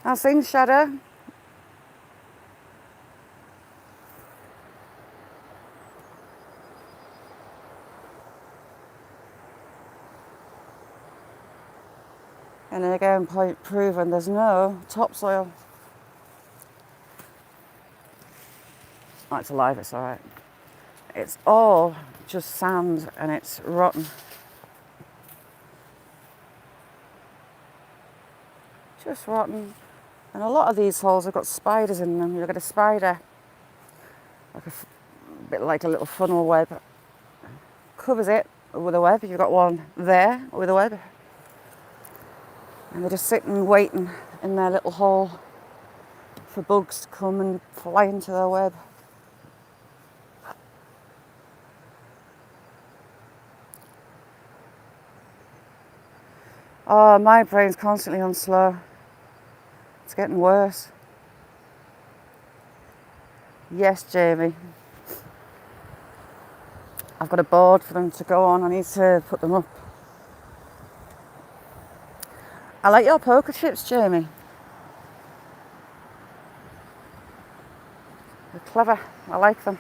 How's things, Shadow? And then again, point proven, there's no topsoil. Oh, it's alive, it's alright. It's all just sand and it's rotten. Just rotten. And a lot of these holes have got spiders in them. You'll get a spider, like a bit like a little funnel web, covers it with a web. You've got one there with a web. And they're just sitting waiting in their little hole for bugs to come and fly into their web. Oh, my brain's constantly on slow. It's getting worse. Yes, Jamie. I've got a board for them to go on. I need to put them up. I like your poker chips, Jamie. They're clever. I like them.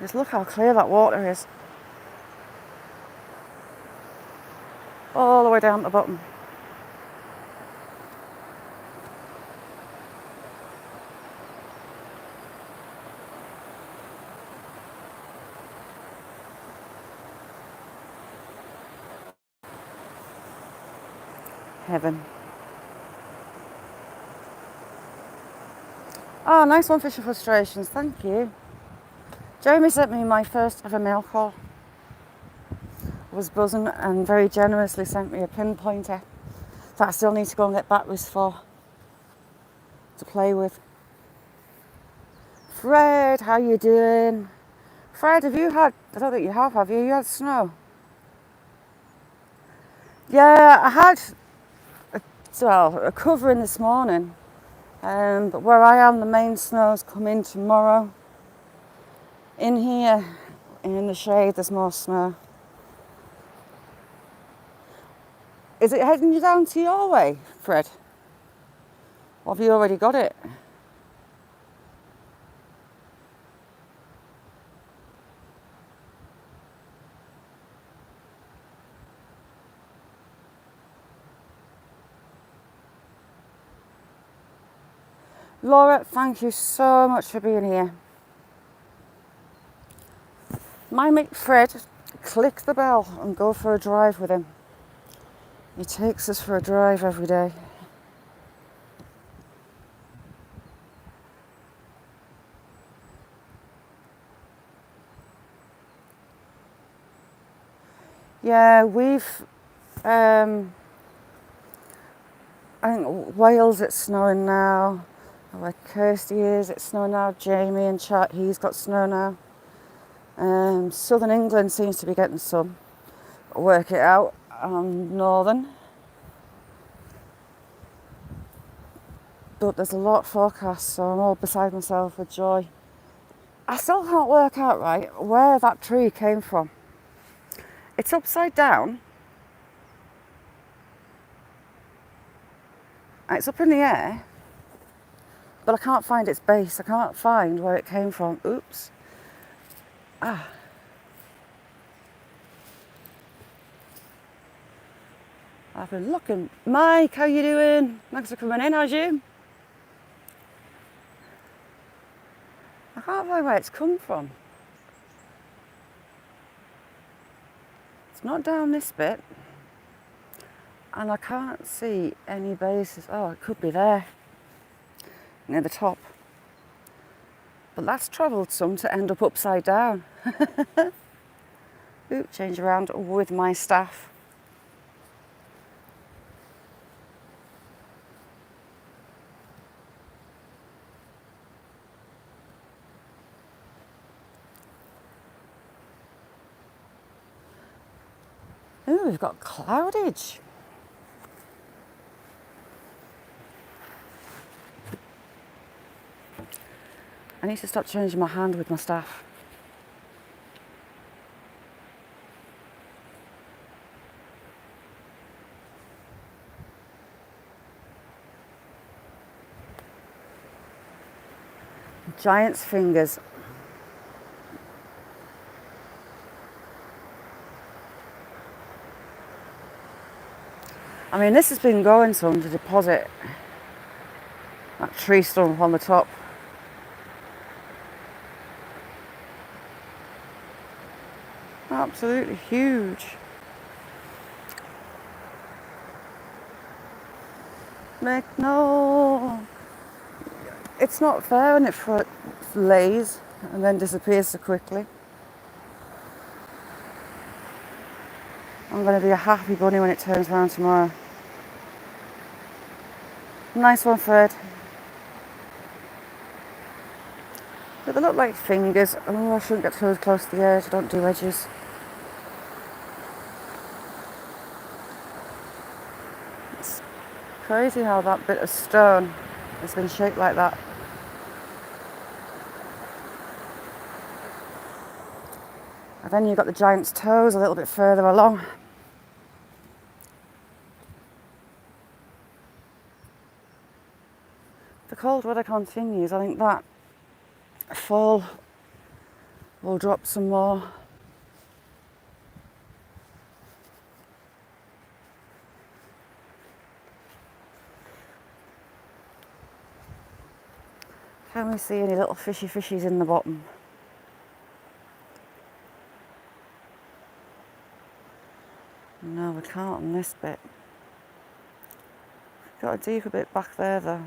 Just look how clear that water is. All the way down to the bottom. Heaven. Oh, nice one, Fisher Frustrations. Thank you. Jeremy sent me my first ever mail call. Was buzzing and very generously sent me a pinpointer that I still need to go and get batteries for to play with. Fred, how you doing? Fred, have you had, I don't think you have you? You had snow? Yeah, I had a covering this morning, but where I am, the main snow's come in tomorrow. In here, in the shade, there's more snow. Is it heading you down to your way, Fred? Or have you already got it? Laura, thank you so much for being here. My mate Fred, click the bell and go for a drive with him. He takes us for a drive every day. Yeah, I think Wales it's snowing now. Where Kirsty is, it's snowing now. Jamie and Chat, he's got snow now. Southern England seems to be getting some. Work it out. Northern. But there's a lot forecast, so I'm all beside myself with joy. I still can't work out right where that tree came from. It's upside down. It's up in the air, but I can't find its base. I can't find where it came from. Oops. I've been looking. Mike, how you doing? Thanks for coming in, how's you? I can't find where it's come from. It's not down this bit. And I can't see any bases. Oh, it could be there, near the top. But that's travelled some to end up upside down. Oop, change around with my staff. Ooh, we've got cloudage. I need to stop changing my hand with my staff. Giant's fingers. I mean, this has been going some to deposit that tree stump on the top. Absolutely huge. No, it's not fair when it lays and then disappears so quickly. I'm going to be a happy bunny when it turns around tomorrow. Nice one, Fred. But they look like fingers. Oh, I shouldn't get too close to the edge. I don't do edges. It's crazy how that bit of stone has been shaped like that. And then you've got the giant's toes a little bit further along. If the cold weather continues, I think that fall will drop some more. Can we see any little fishies in the bottom? No, we can't on this bit. Got a deeper bit back there though.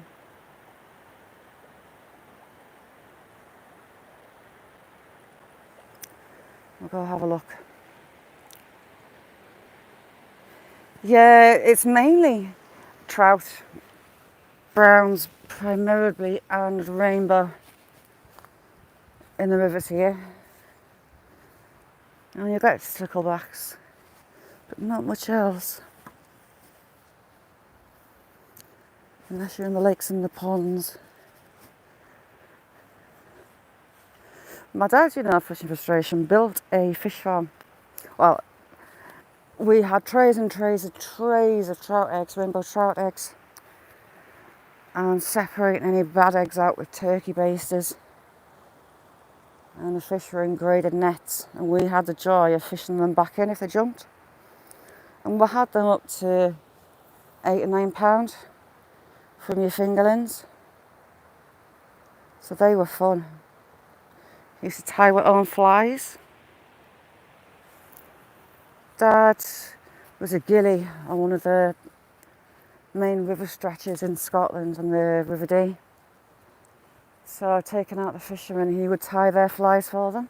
We'll go have a look. Yeah, it's mainly trout, browns primarily, and rainbow in the rivers here. And you get sticklebacks, but not much else. Unless you're in the lakes and the ponds. My dad, Fishing Frustration, built a fish farm. Well, we had trays and trays of trout eggs, rainbow trout eggs, and separating any bad eggs out with turkey basters. And the fish were in graded nets, and we had the joy of fishing them back in if they jumped. And we had them up to £8 or £9 from your fingerlings. So they were fun. Used to tie our own flies. Dad was a gillie on one of the main river stretches in Scotland on the River Dee. So taking out the fishermen, he would tie their flies for them.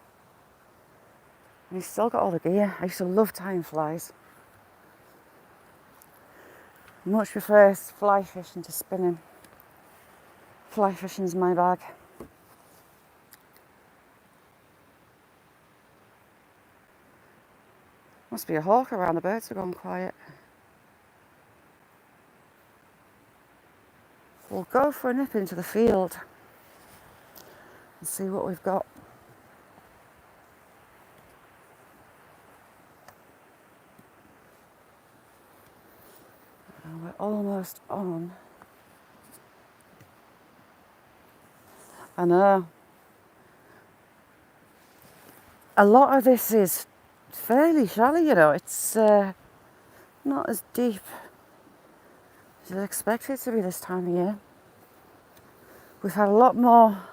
And he's still got all the gear. I used to love tying flies. Much prefer fly fishing to spinning. Fly fishing's my bag. Must be a hawk around, the birds are gone quiet. We'll go for a nip into the field and see what we've got. And we're almost on. I know. A lot of this is fairly shallow, it's not as deep as you'd expect it to be this time of year. We've had a lot more,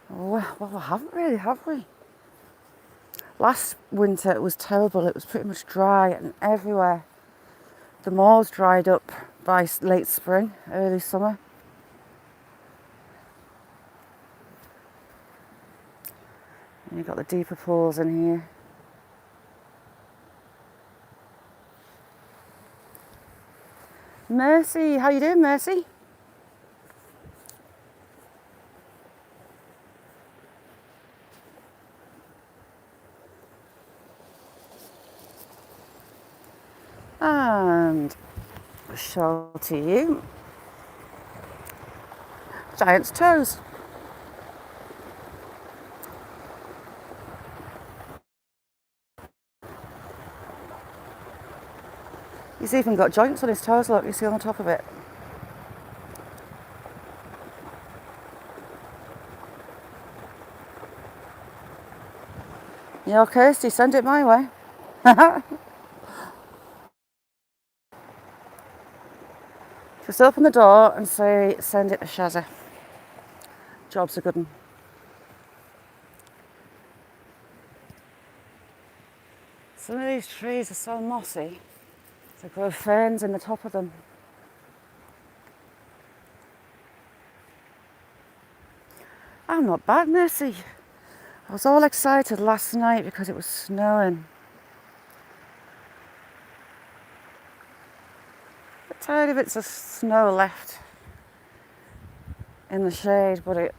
well, we haven't really, have we? Last winter it was terrible, it was pretty much dry and everywhere. The moors dried up by late spring, early summer. And you've got the deeper pools in here. Mercy, how you doing, Mercy? And show to you giant's toes. He's even got joints on his toes, look, you see on the top of it. You okay, Kirsty? Send it my way. Just open the door and say, send it to Shazza. Job's a good one. Some of these trees are so mossy, they grow ferns in the top of them. I'm not bad, Mercy. I was all excited last night because it was snowing. A tiny bits of snow left in the shade, but it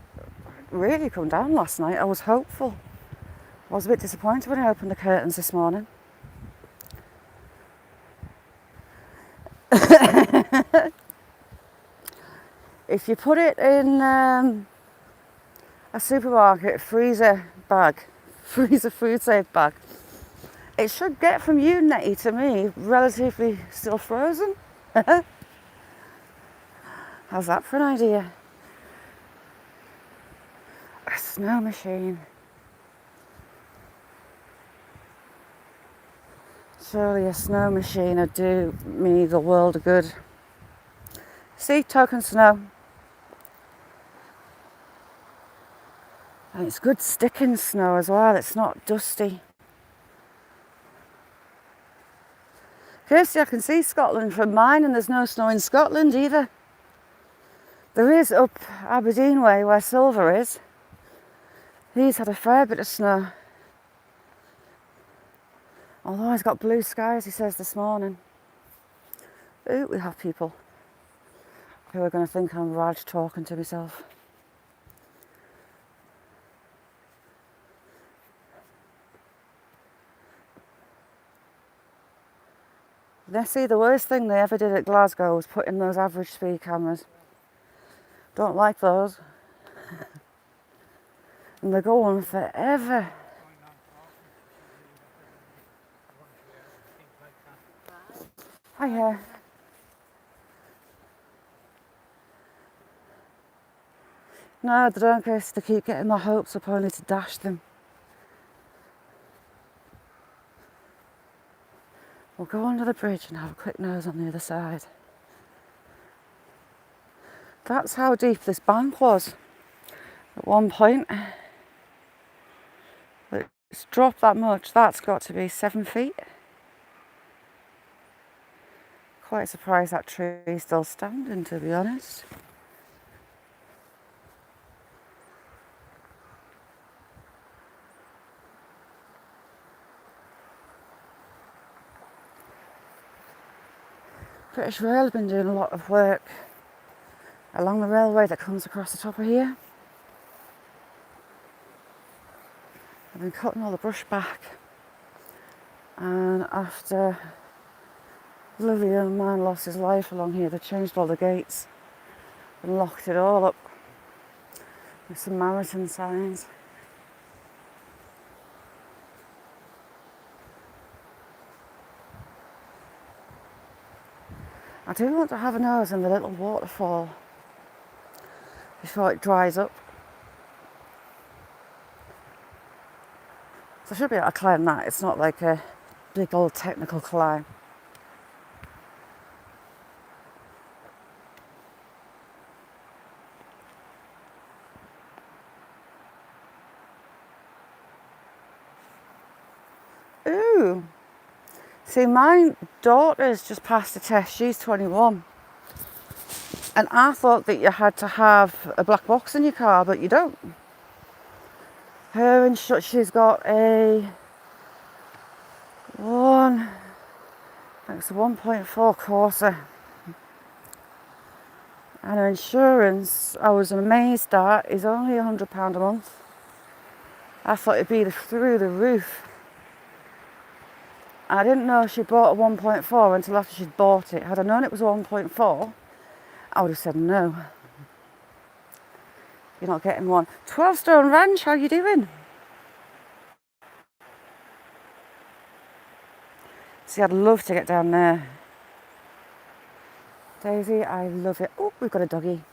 really come down last night. I was hopeful. I was a bit disappointed when I opened the curtains this morning. If you put it in a supermarket freezer food safe bag, it should get from you, Nettie, to me relatively still frozen. How's that for an idea? A snow machine. Surely a snow machine would do me the world of good. See, token snow. And it's good sticking snow as well, it's not dusty. Kirsty, I can see Scotland from mine, and there's no snow in Scotland either. There is up Aberdeen way where Silver is. He's had a fair bit of snow. Although he's got blue skies, he says this morning. Ooh, we have people who are going to think I'm Raj talking to myself. They see the worst thing they ever did at Glasgow was put in those average speed cameras. Don't like those. And they go on forever. Hiya. No, they don't, guess they keep getting my hopes up only to dash them. We'll go under the bridge and have a quick nose on the other side. That's how deep this bank was at one point. It's dropped that much. That's got to be 7 feet. Quite surprised that tree is still standing, to be honest. British Rail have been doing a lot of work along the railway that comes across the top of here. They've been cutting all the brush back, and after a lovely young man lost his life along here, they changed all the gates and locked it all up with Samaritan signs. I do want to have a nose in the little waterfall before it dries up. So I should be able to climb that. It's not like a big old technical climb. Ooh. See, my daughter's just passed the test. She's 21. And I thought that you had to have a black box in your car, but you don't. Her she's got a 1.4 Corsa. And her insurance, I was amazed at, is only £100 a month. I thought it'd be through the roof. I didn't know she bought a 1.4 until after she'd bought it. Had I known it was a 1.4, I would have said no. You're not getting one. 12 Stone Ranch, how you doing? See, I'd love to get down there. Daisy, I love it. Oh, we've got a doggy.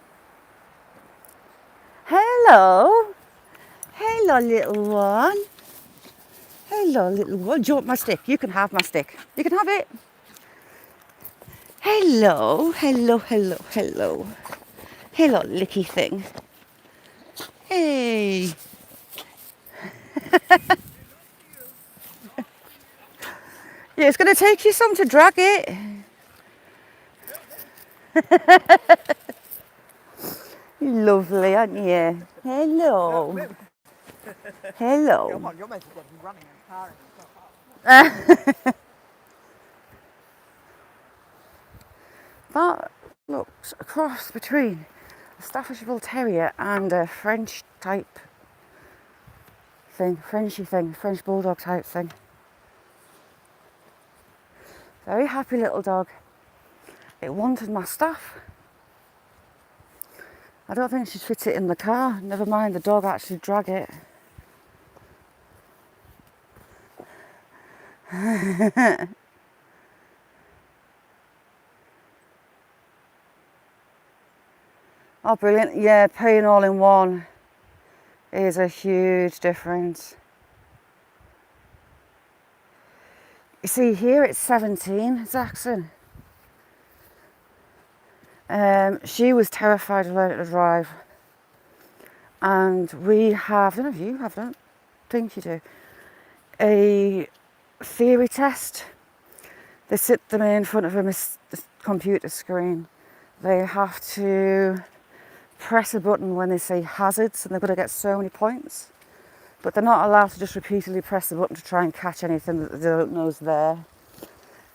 Hello. Hello, little one. Hello, little one. Do you want my stick? You can have my stick. You can have it. Hello, hello, hello, hello. Hello, licky thing. Hey. Yeah, it's going to take you some to drag it. Lovely, aren't you? Hello. Hello. Come on, you're meant to be running and carrying. That looks a cross between a Staffordshire Bull Terrier and a French type thing, Frenchy thing, French Bulldog type thing. Very happy little dog. It wanted my stuff. I don't think she'd fit it in the car, never mind the dog actually drag it. Oh, brilliant. Yeah, paying all in one is a huge difference. You see, here it's 17, Zaxon. She was terrified of learning to drive. And we have, I don't know if you have, I don't think you do, a theory test. They sit them in front of a computer screen. They have to press a button when they say hazards, and they've got to get so many points but they're not allowed to just repeatedly press the button to try and catch anything that they don't know is there.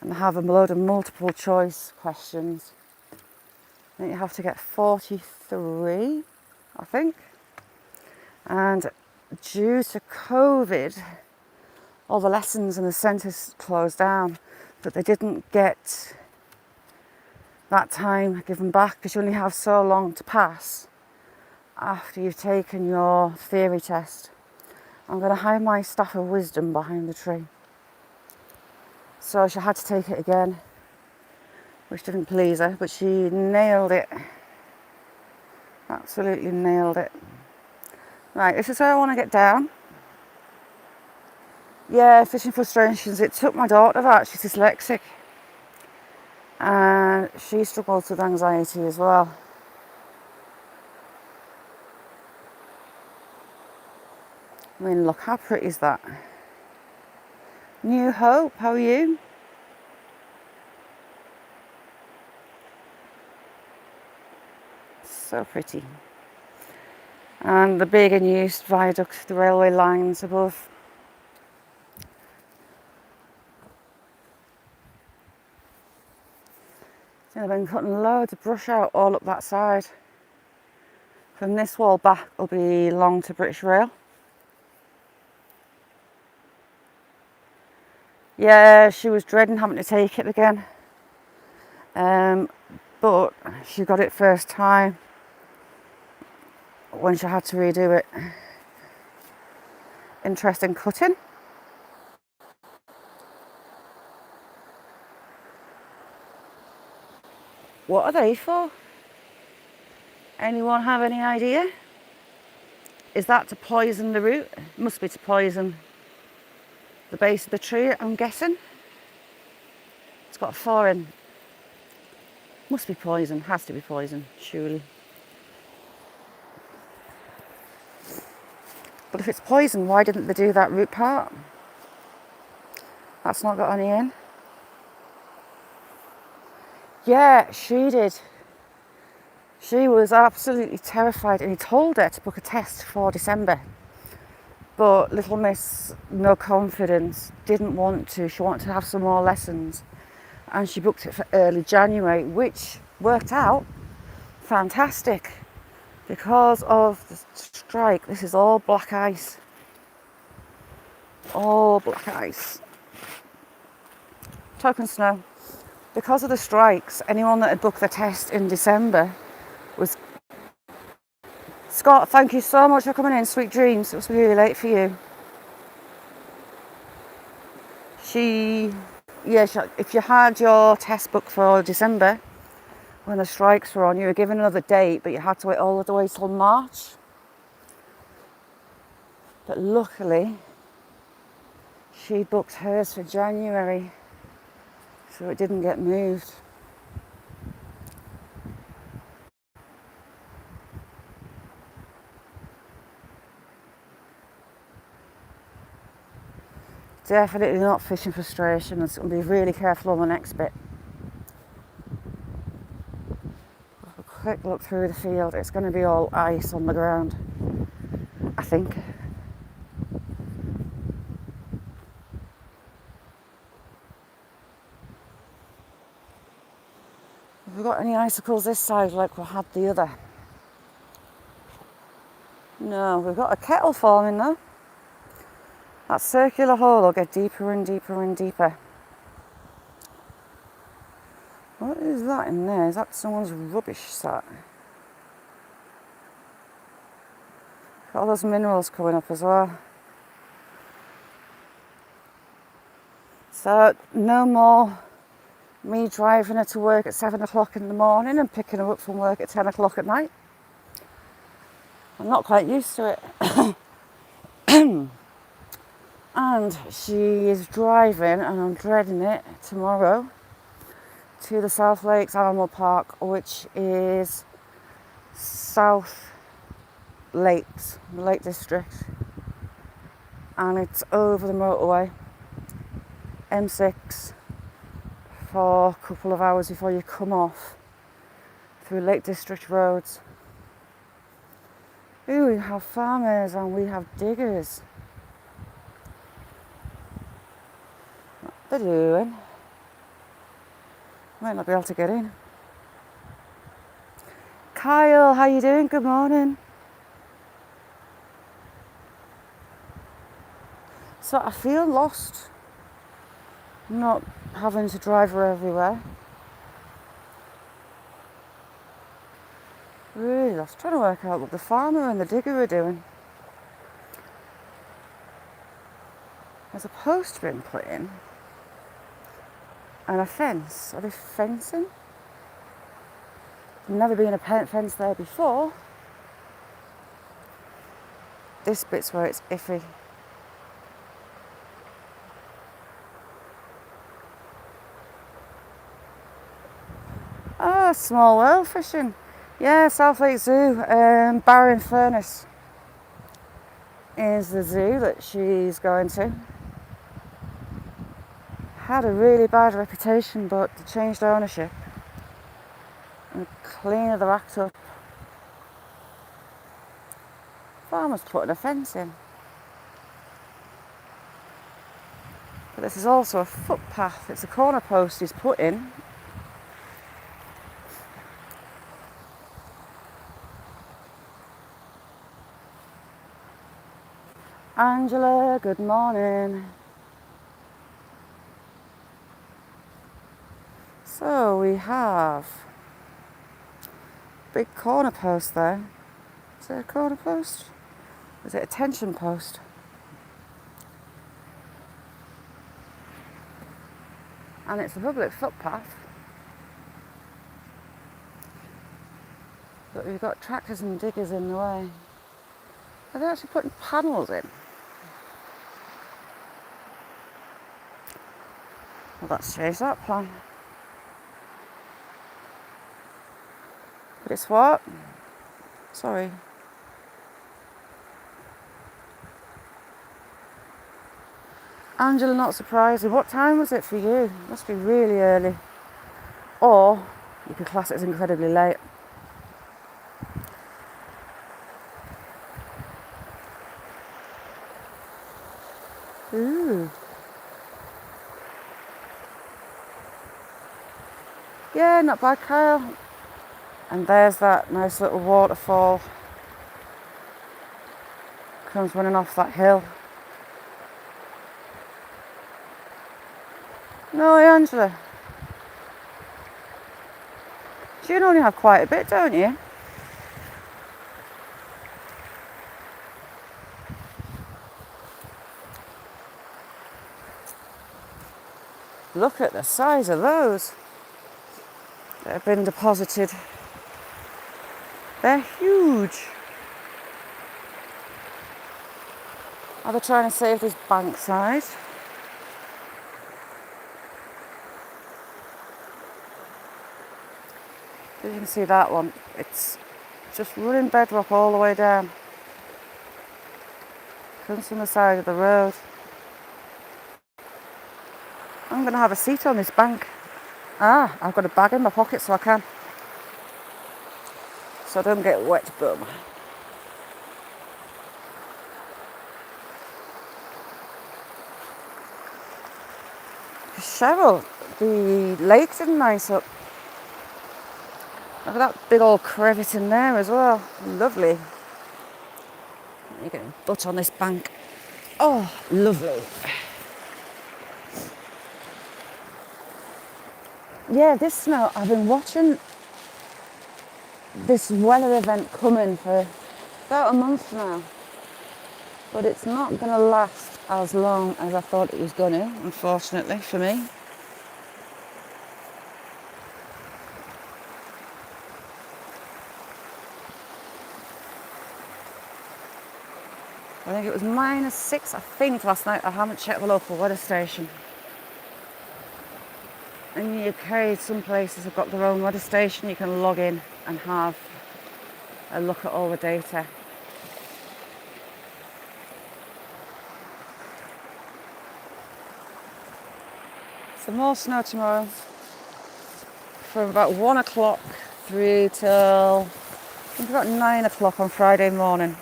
And they have a load of multiple choice questions. I think you have to get 43, I think. And due to COVID, all the lessons and the centres closed down, but they didn't get that time given back because you only have so long to pass after you've taken your theory test. I'm going to hide my staff of wisdom behind the tree. So she had to take it again, which didn't please her, but she nailed it. Absolutely nailed it. Right, this is where I want to get down. Yeah, fishing frustrations. It took my daughter that. She's dyslexic. And she struggles with anxiety as well. I mean, look, how pretty is that? New Hope, how are you? So pretty. And the big and used viaduct, the railway lines above. I've been cutting loads of brush out all up that side. From this wall back will be long to British Rail. Yeah, she was dreading having to take it again. But she got it first time when she had to redo it. Interesting cutting. What are they for? Anyone have any idea? Is that to poison the root? It must be to poison the base of the tree, I'm guessing. It's got a foreign. Must be poison, has to be poison, surely. But if it's poison, why didn't they do that root part? That's not got any in. Yeah, she did. She was absolutely terrified, and he told her to book a test for December. But little Miss, no confidence, didn't want to. She wanted to have some more lessons. And she booked it for early January, which worked out fantastic. Because of the strike, this is all black ice. All black ice. Token snow. Because of the strikes, anyone that had booked the test in December was... Scott, thank you so much for coming in. Sweet dreams. It was really late for you. If you had your test booked for December, when the strikes were on, you were given another date, but you had to wait all the way till March. But luckily, she booked hers for January, so it didn't get moved. Definitely not fishing frustration. So I'll be really careful on the next bit. Have a quick look through the field. It's going to be all ice on the ground, I think. Have we got any icicles this side like we had the other? No, we've got a kettle forming though. That circular hole will get deeper and deeper and deeper. What is that in there? Is that someone's rubbish sack? Got all those minerals coming up as well. So no more me driving her to work at 7 o'clock in the morning and picking her up from work at 10 o'clock at night. I'm not quite used to it. And she is driving, and I'm dreading it, tomorrow to the South Lakes Animal Park, which is South Lakes, the Lake District. And it's over the motorway, M6, for a couple of hours before you come off through Lake District roads. Ooh, we have farmers and we have diggers. they're doing. Might not be able to get in. Kyle, how you doing? Good morning. So I feel lost, not having to drive her everywhere. Really lost. Trying to work out what the farmer and the digger are doing. There's a post been put in and a fence. Are they fencing? There's never been a fence there before. This bit's where it's iffy. Oh, small whale fishing. Yeah, South Lake Zoo, Barrow Furnace is the zoo that she's going to. Had a really bad reputation, but they changed ownership and cleaned the act up. Farmer's putting a fence in. But this is also a footpath. It's a corner post he's put in. Angela, good morning. So we have big corner post there. Is it a corner post? Is it a tension post? And it's a public footpath. But we've got tractors and diggers in the way. Are they actually putting panels in? Well, let's change that plan. But it's what? Sorry. Angela, not surprising. What time was it for you? Must be really early. Or you could class it as incredibly late. Ooh. Yeah, not bad, Kyle. And there's that nice little waterfall. Comes running off that hill. No, Angela. You only have quite a bit, don't you? Look at the size of those that have been deposited. They're huge. Are they trying to save this bank side? You can see that one. It's just running bedrock all the way down. Comes from the side of the road. I'm going to have a seat on this bank. I've got a bag in my pocket so I can. So I don't get wet bum. Cheryl, the lake didn't nice up. Look at that big old crevice in there as well. Lovely. You're getting butt on this bank. Oh, lovely. Yeah, this snow, I've been watching this weather event coming for about a month now. But it's not going to last as long as I thought it was going to, unfortunately, for me. I think it was -6, I think, last night. I haven't checked the local weather station. In the UK, some places have got their own weather station. You can log in and have a look at all the data. So more snow tomorrow from about 1 o'clock through till I think about 9 o'clock on Friday morning.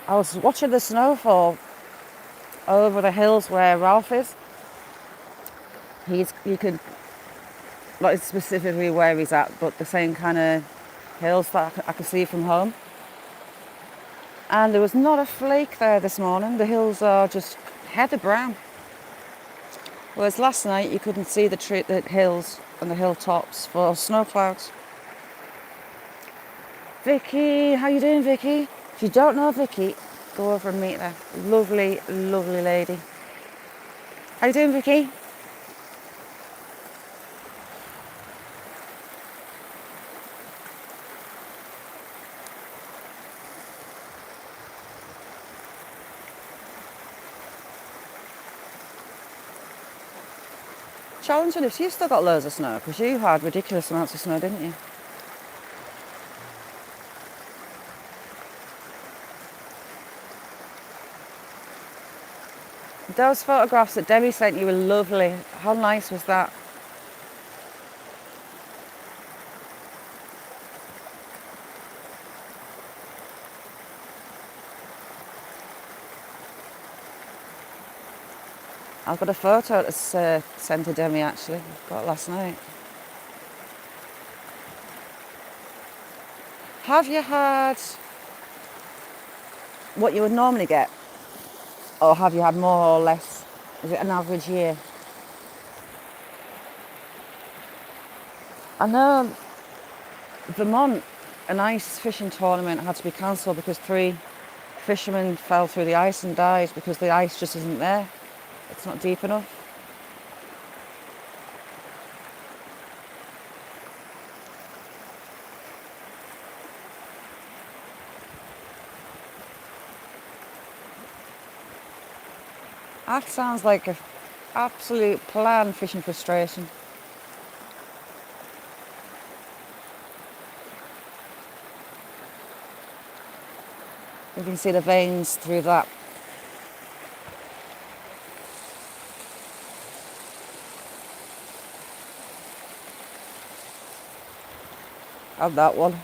I was watching the snowfall over the hills where Ralph is. You could, not specifically where he's at, but the same kind of hills that I could see from home. And there was not a flake there this morning. The hills are just heather brown. Whereas last night you couldn't see the hills and the hilltops for snow clouds. Vicky, how you doing, Vicky? If you don't know Vicky, go over and meet her. Lovely, lovely lady. How you doing, Vicky? Challenging if you've still got loads of snow, because you had ridiculous amounts of snow, didn't you? Those photographs that Debbie sent you were lovely. How nice was that? I've got a photo to send to Demi actually. Got it last night. Have you had what you would normally get? Or have you had more or less? Is it an average year? I know Vermont, an ice fishing tournament had to be cancelled because 3 fishermen fell through the ice and died because the ice just isn't there. It's not deep enough. That sounds like an absolute planned fishing frustration. You can see the veins through that. Have that one.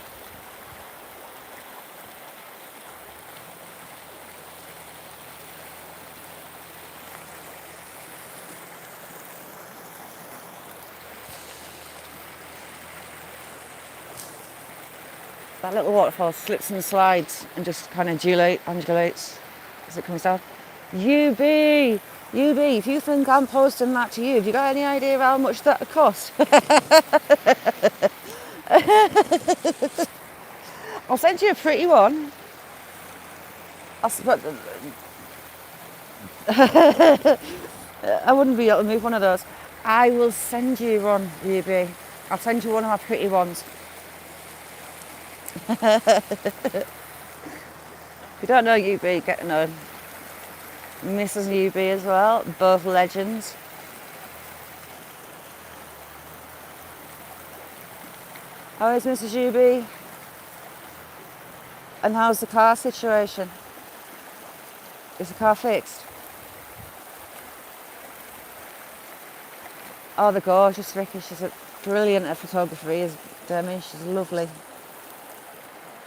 That little waterfall slips and slides and just kind of undulates as it comes down. UB, if you think I'm posting that to you, have you got any idea how much that would cost? I'll send you a pretty one. I wouldn't be able to move one of those. I will send you one, UB. I'll send you one of my pretty ones. If you don't know UB, get to know Mrs. UB as well, both legends. How is Mrs. UB? And how's the car situation? Is the car fixed? Oh, they're gorgeous, Vicky. She's brilliant at photography, is Demi. She's lovely.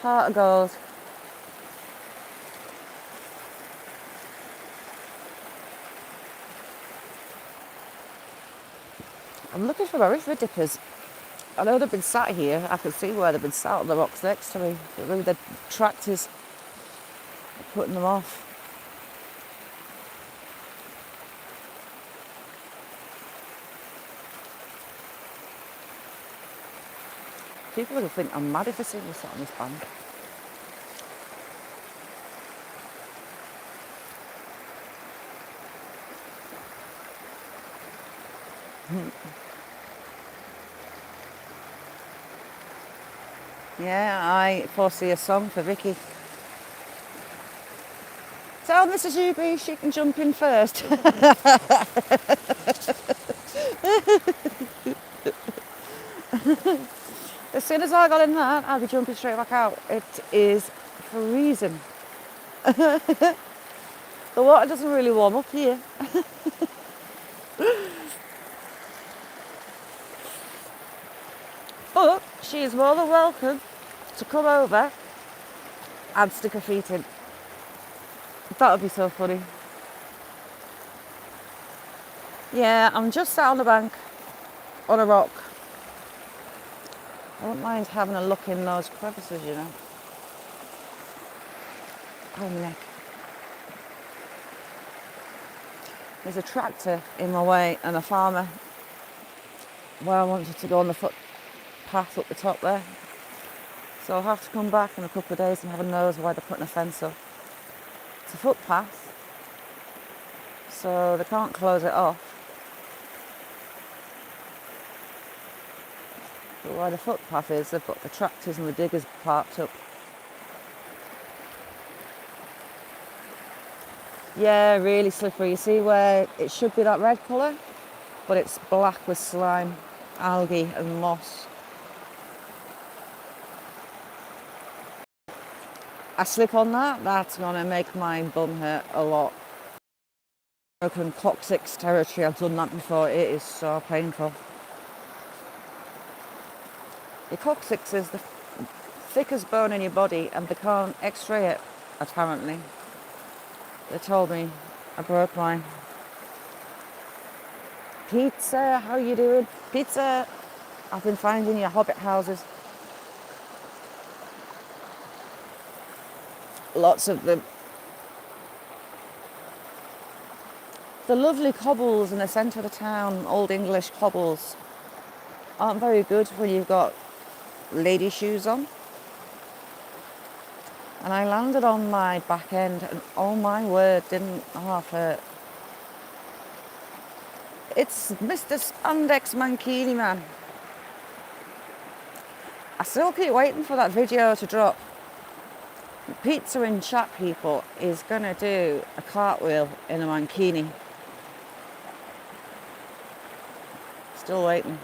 Heart of gold. I'm looking for my river dippers. I know they've been sat here. I can see where they've been sat on the rocks next to me. But maybe the tractors are putting them off. People will think I'm mad if I see me sat on this bank. Yeah, I foresee a song for Vicky. Tell Mrs. UB she can jump in first. As soon as I got in that, I'll be jumping straight back out. It is freezing. The water doesn't really warm up here. But she is more than welcome to come over and stick her feet in. That would be so funny. Yeah, I'm just sat on the bank, on a rock. I wouldn't mind having a look in those crevices, you know. Oh, my neck. There's a tractor in my way and a farmer where I wanted to go on the footpath up the top there. So I'll have to come back in a couple of days and have a nose why they're putting a fence up. It's a footpath, so they can't close it off. But where the footpath is, they've got the tractors and the diggers parked up. Yeah, really slippery. You see where it should be that red colour, but it's black with slime, algae and moss. I slip on that, that's gonna make my bum hurt a lot. Broken coccyx territory, I've done that before, it is so painful. Your coccyx is the thickest bone in your body and they can't x-ray it, apparently. They told me I broke mine. Pizza, how you doing? Pizza, I've been finding your hobbit houses. Lots of them. The lovely cobbles in the centre of the town, old English cobbles, aren't very good when you've got lady shoes on. And I landed on my back end and oh my word, didn't half hurt. It's Mr. Spandex Mankini, man. I still keep waiting for that video to drop. Pizza in chat, people, is gonna do a cartwheel in a mankini. Still waiting.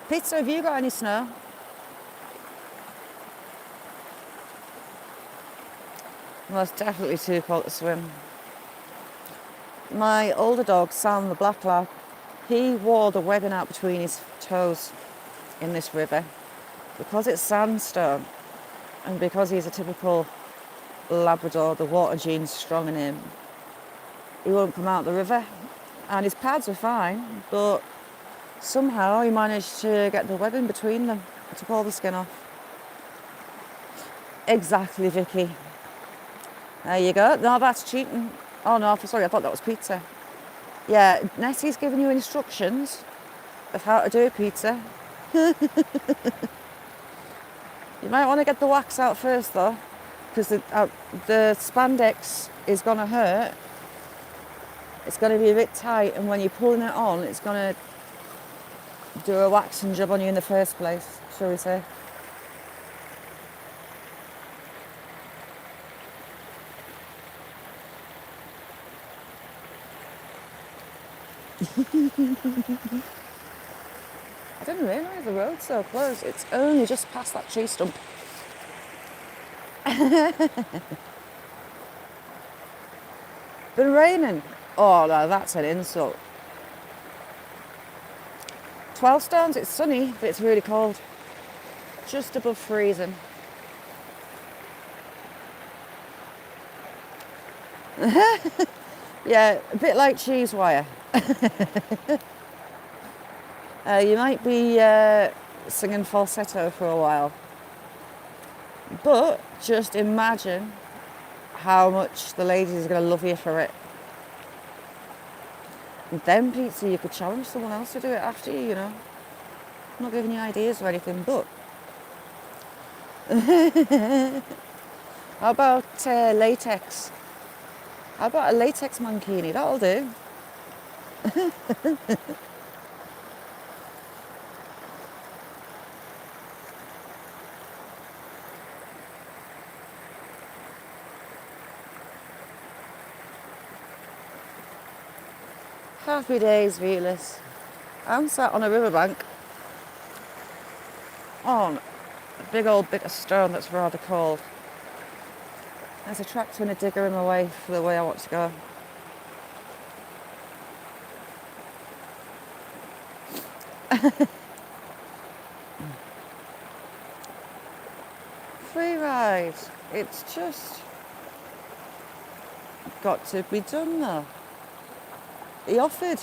Pizza, have you got any snow? Well, it's definitely too cold to swim. My older dog, Sam the Black Lab, he wore the webbing out between his toes in this river. Because it's sandstone and because he's a typical Labrador, the water gene's strong in him, he won't come out the river. And his pads were fine, but somehow he managed to get the webbing between them. I took all the skin off. Exactly, Vicky. There you go. No, that's cheating. Oh no, sorry, I thought that was pizza. Yeah, Nessie's giving you instructions of how to do a pizza. You might want to get the wax out first though, because the spandex is going to hurt. It's going to be a bit tight, and when you're pulling it on, it's going to do a waxing job on you in the first place, shall we say. I didn't realise the road's so close. It's only just past that tree stump. Been raining. Oh no, that's an insult. 12 stones, it's sunny, but it's really cold. Just above freezing. Yeah, a bit like cheese wire. You might be singing falsetto for a while. But just imagine how much the ladies are going to love you for it. And then pizza, you could challenge someone else to do it after you, you know. I'm not giving you ideas or anything, but... How about latex? How about a latex mankini? That'll do. Happy days, viewers. I'm sat on a riverbank on a big old bit of stone that's rather cold. There's a tractor and a digger in my way for the way I want to go. right. It's just got to be done though. He offered.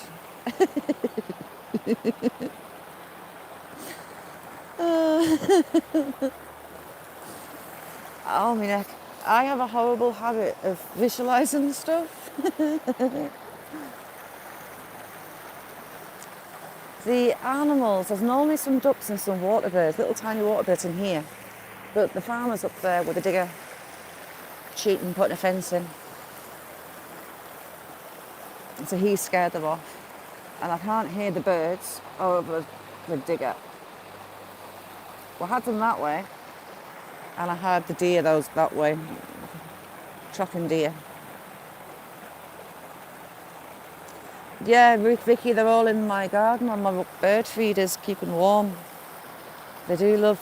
Oh, my neck. I have a horrible habit of visualising stuff. The animals, there's normally some ducks and some water birds, little tiny water birds in here. But the farmer's up there with a digger, cheating, putting a fence in. And so he scared them off. And I can't hear the birds over the digger. Well, I had them that way, and I had the deer that way, tracking deer. Yeah, Ruth, Vicky, they're all in my garden on my bird feeders, keeping warm. They do love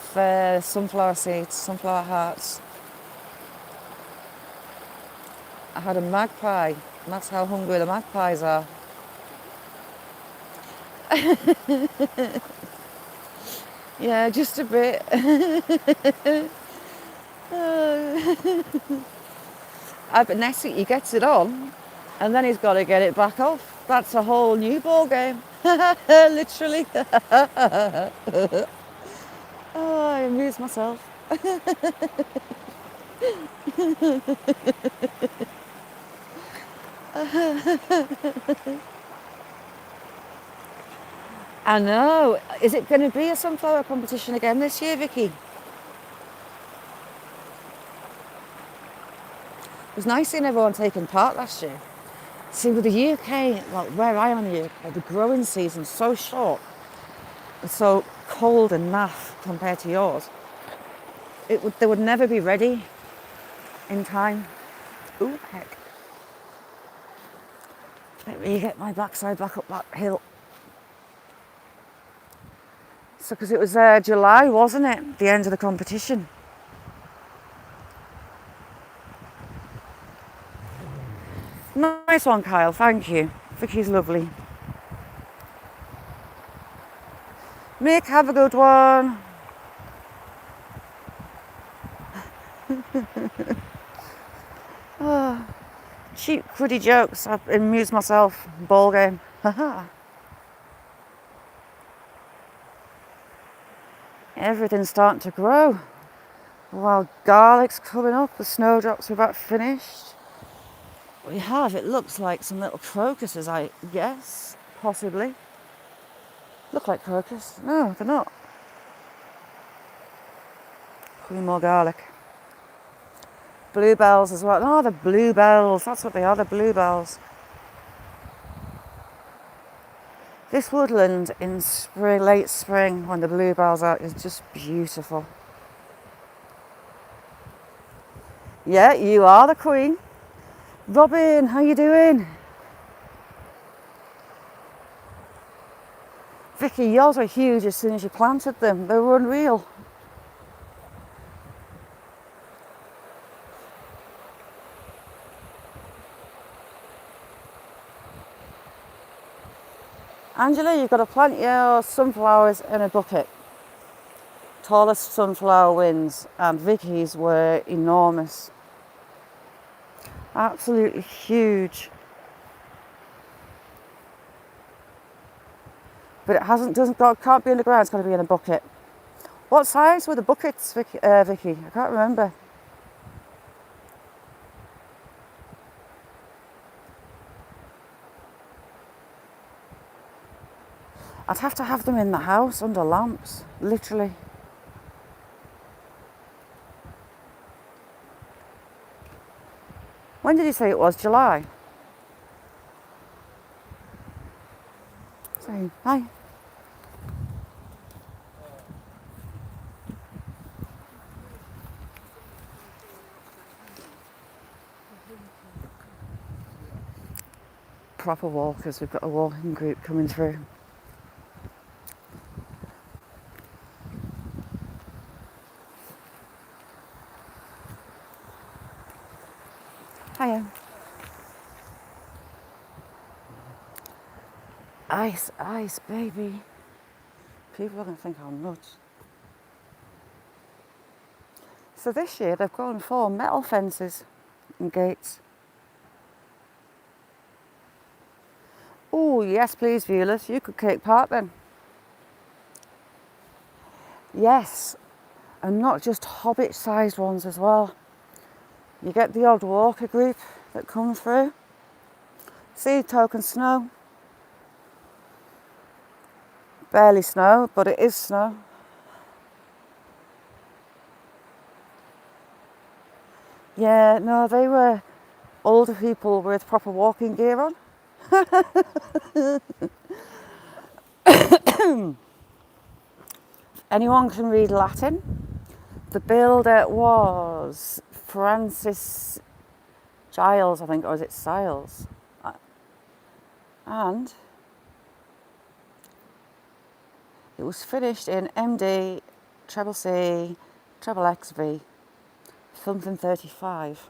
sunflower seeds, sunflower hearts. I had a magpie, and that's how hungry the magpies are. Yeah, just a bit. But next week he gets it on, and then he's got to get it back off. That's a whole new ball game. Literally. Oh, I amuse myself. I know. Is it going to be a sunflower competition again this year, Vicky? It was nice seeing everyone taking part last year. See, with the UK, well, where I am in the UK, the growing season's so short, it's so cold and naff compared to yours. They would never be ready in time. Ooh, heck. Let me get my backside back up that hill. So, because it was July, wasn't it? The end of the competition. Nice one, Kyle. Thank you. Vicky's lovely. Mick, have a good one. Oh, cheap, cruddy jokes. I've amused myself. Ball game. Everything's starting to grow. Wild garlic's coming up. The snowdrops are about finished. We have, it looks like some little crocuses, I guess. Possibly. Look like crocus. No, they're not. Could be more garlic. Bluebells as well. Oh, the bluebells. That's what they are, the bluebells. This woodland in spring, late spring, when the bluebells are, is just beautiful. Yeah, you are the queen. Robin, how you doing? Vicky, yours were huge as soon as you planted them. They were unreal. Angela, you've got to plant your sunflowers in a bucket. Tallest sunflower wins, and Vicky's were enormous. Absolutely huge. But it can't be in the ground, it's got to be in a bucket. What size were the buckets, Vicky? I can't remember. I'd have to have them in the house under lamps, literally. When did you say it was? July? Say hi. Proper walkers, we've got a walking group coming through. Hiya. Ice, ice, baby. People are going to think I'm nuts. So this year they've gone for metal fences and gates. Oh yes, please, viewers, you could take part then. Yes, and not just hobbit-sized ones as well. You get the odd walker group that come through. See, token snow. Barely snow, but it is snow. Yeah, no, they were older people with proper walking gear on. Anyone can read Latin. The builder was Francis Giles, I think, or is it Siles? And it was finished in MD, treble C, treble XV, something 35.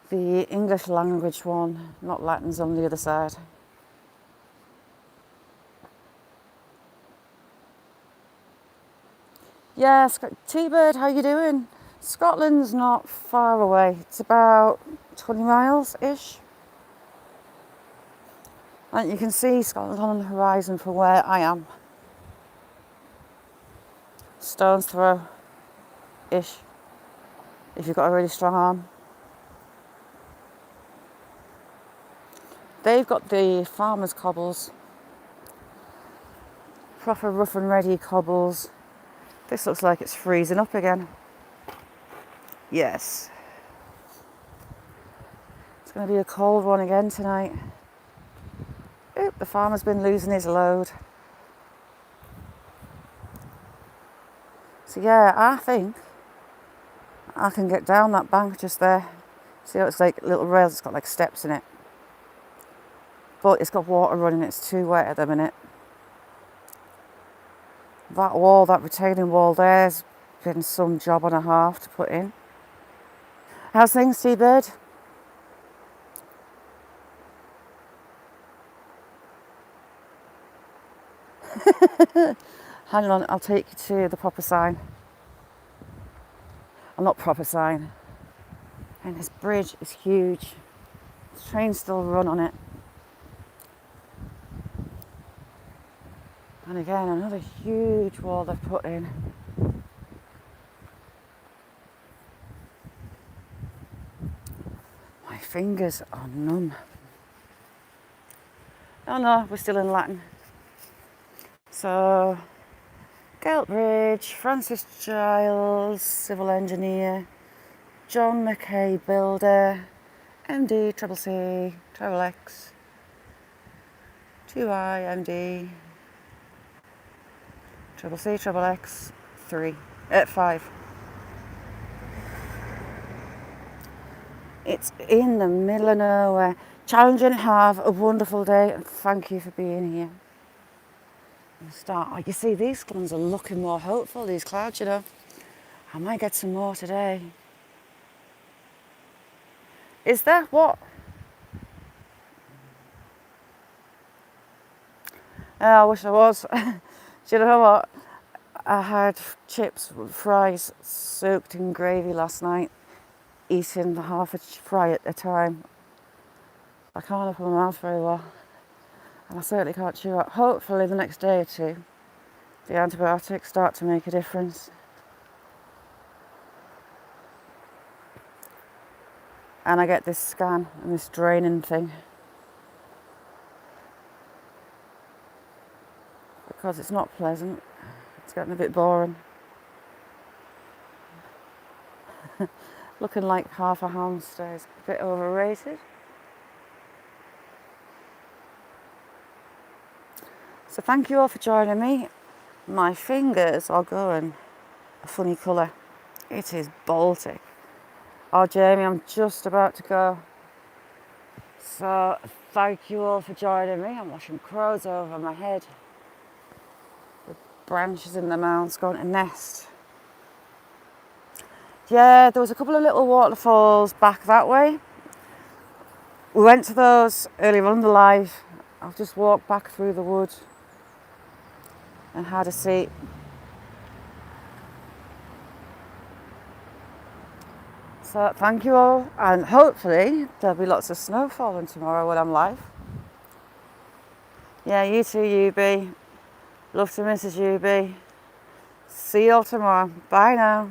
The English language one, not Latin's on the other side. Yeah, T-Bird, how you doing? Scotland's not far away. It's about 20 miles-ish. And you can see Scotland on the horizon from where I am. Stone's throw-ish, if you've got a really strong arm. They've got the farmers' cobbles. Proper rough and ready cobbles. This looks like it's freezing up again. Yes. It's going to be a cold one again tonight. Oop, the farmer's been losing his load. So yeah, I think I can get down that bank just there. See how it's like little rails, it's got like steps in it. But it's got water running, it's too wet at the minute. That wall, that retaining wall there's been some job and a half to put in. How's things, T-Bird? Hang on, I'll take you to the proper sign. Well, not proper sign. And this bridge is huge. The trains still run on it. And again, another huge wall they've put in. My fingers are numb. Oh no, we're still in Latin. So, Gelt Bridge, Francis Giles, civil engineer, John Mackay, builder, MD, treble C, treble X, 2I, MD, treble C, treble X, 5. It's in the middle of nowhere. Challenging, have a wonderful day, and thank you for being here. You see, these ones are looking more hopeful, these clouds, you know. I might get some more today. Is there? What? I wish I was. Do you know what? I had chips, fries soaked in gravy last night, eating half a fry at a time. I can't open my mouth very well. And I certainly can't chew up. Hopefully the next day or two, the antibiotics start to make a difference. And I get this scan and this draining thing. Because it's not pleasant. It's getting a bit boring. Looking like half a hamster is a bit overrated. So thank you all for joining me. My fingers are going a funny colour. It is Baltic. Oh, Jamie, I'm just about to go. So thank you all for joining me. I'm watching crows over my head. With branches in the mounds going to nest. Yeah, there was a couple of little waterfalls back that way. We went to those earlier on in the live. I've just walked back through the wood and had a seat. So thank you all, and hopefully there'll be lots of snow falling tomorrow when I'm live. Yeah, you too, UB. Love to Mrs. UB. See you all tomorrow. Bye now.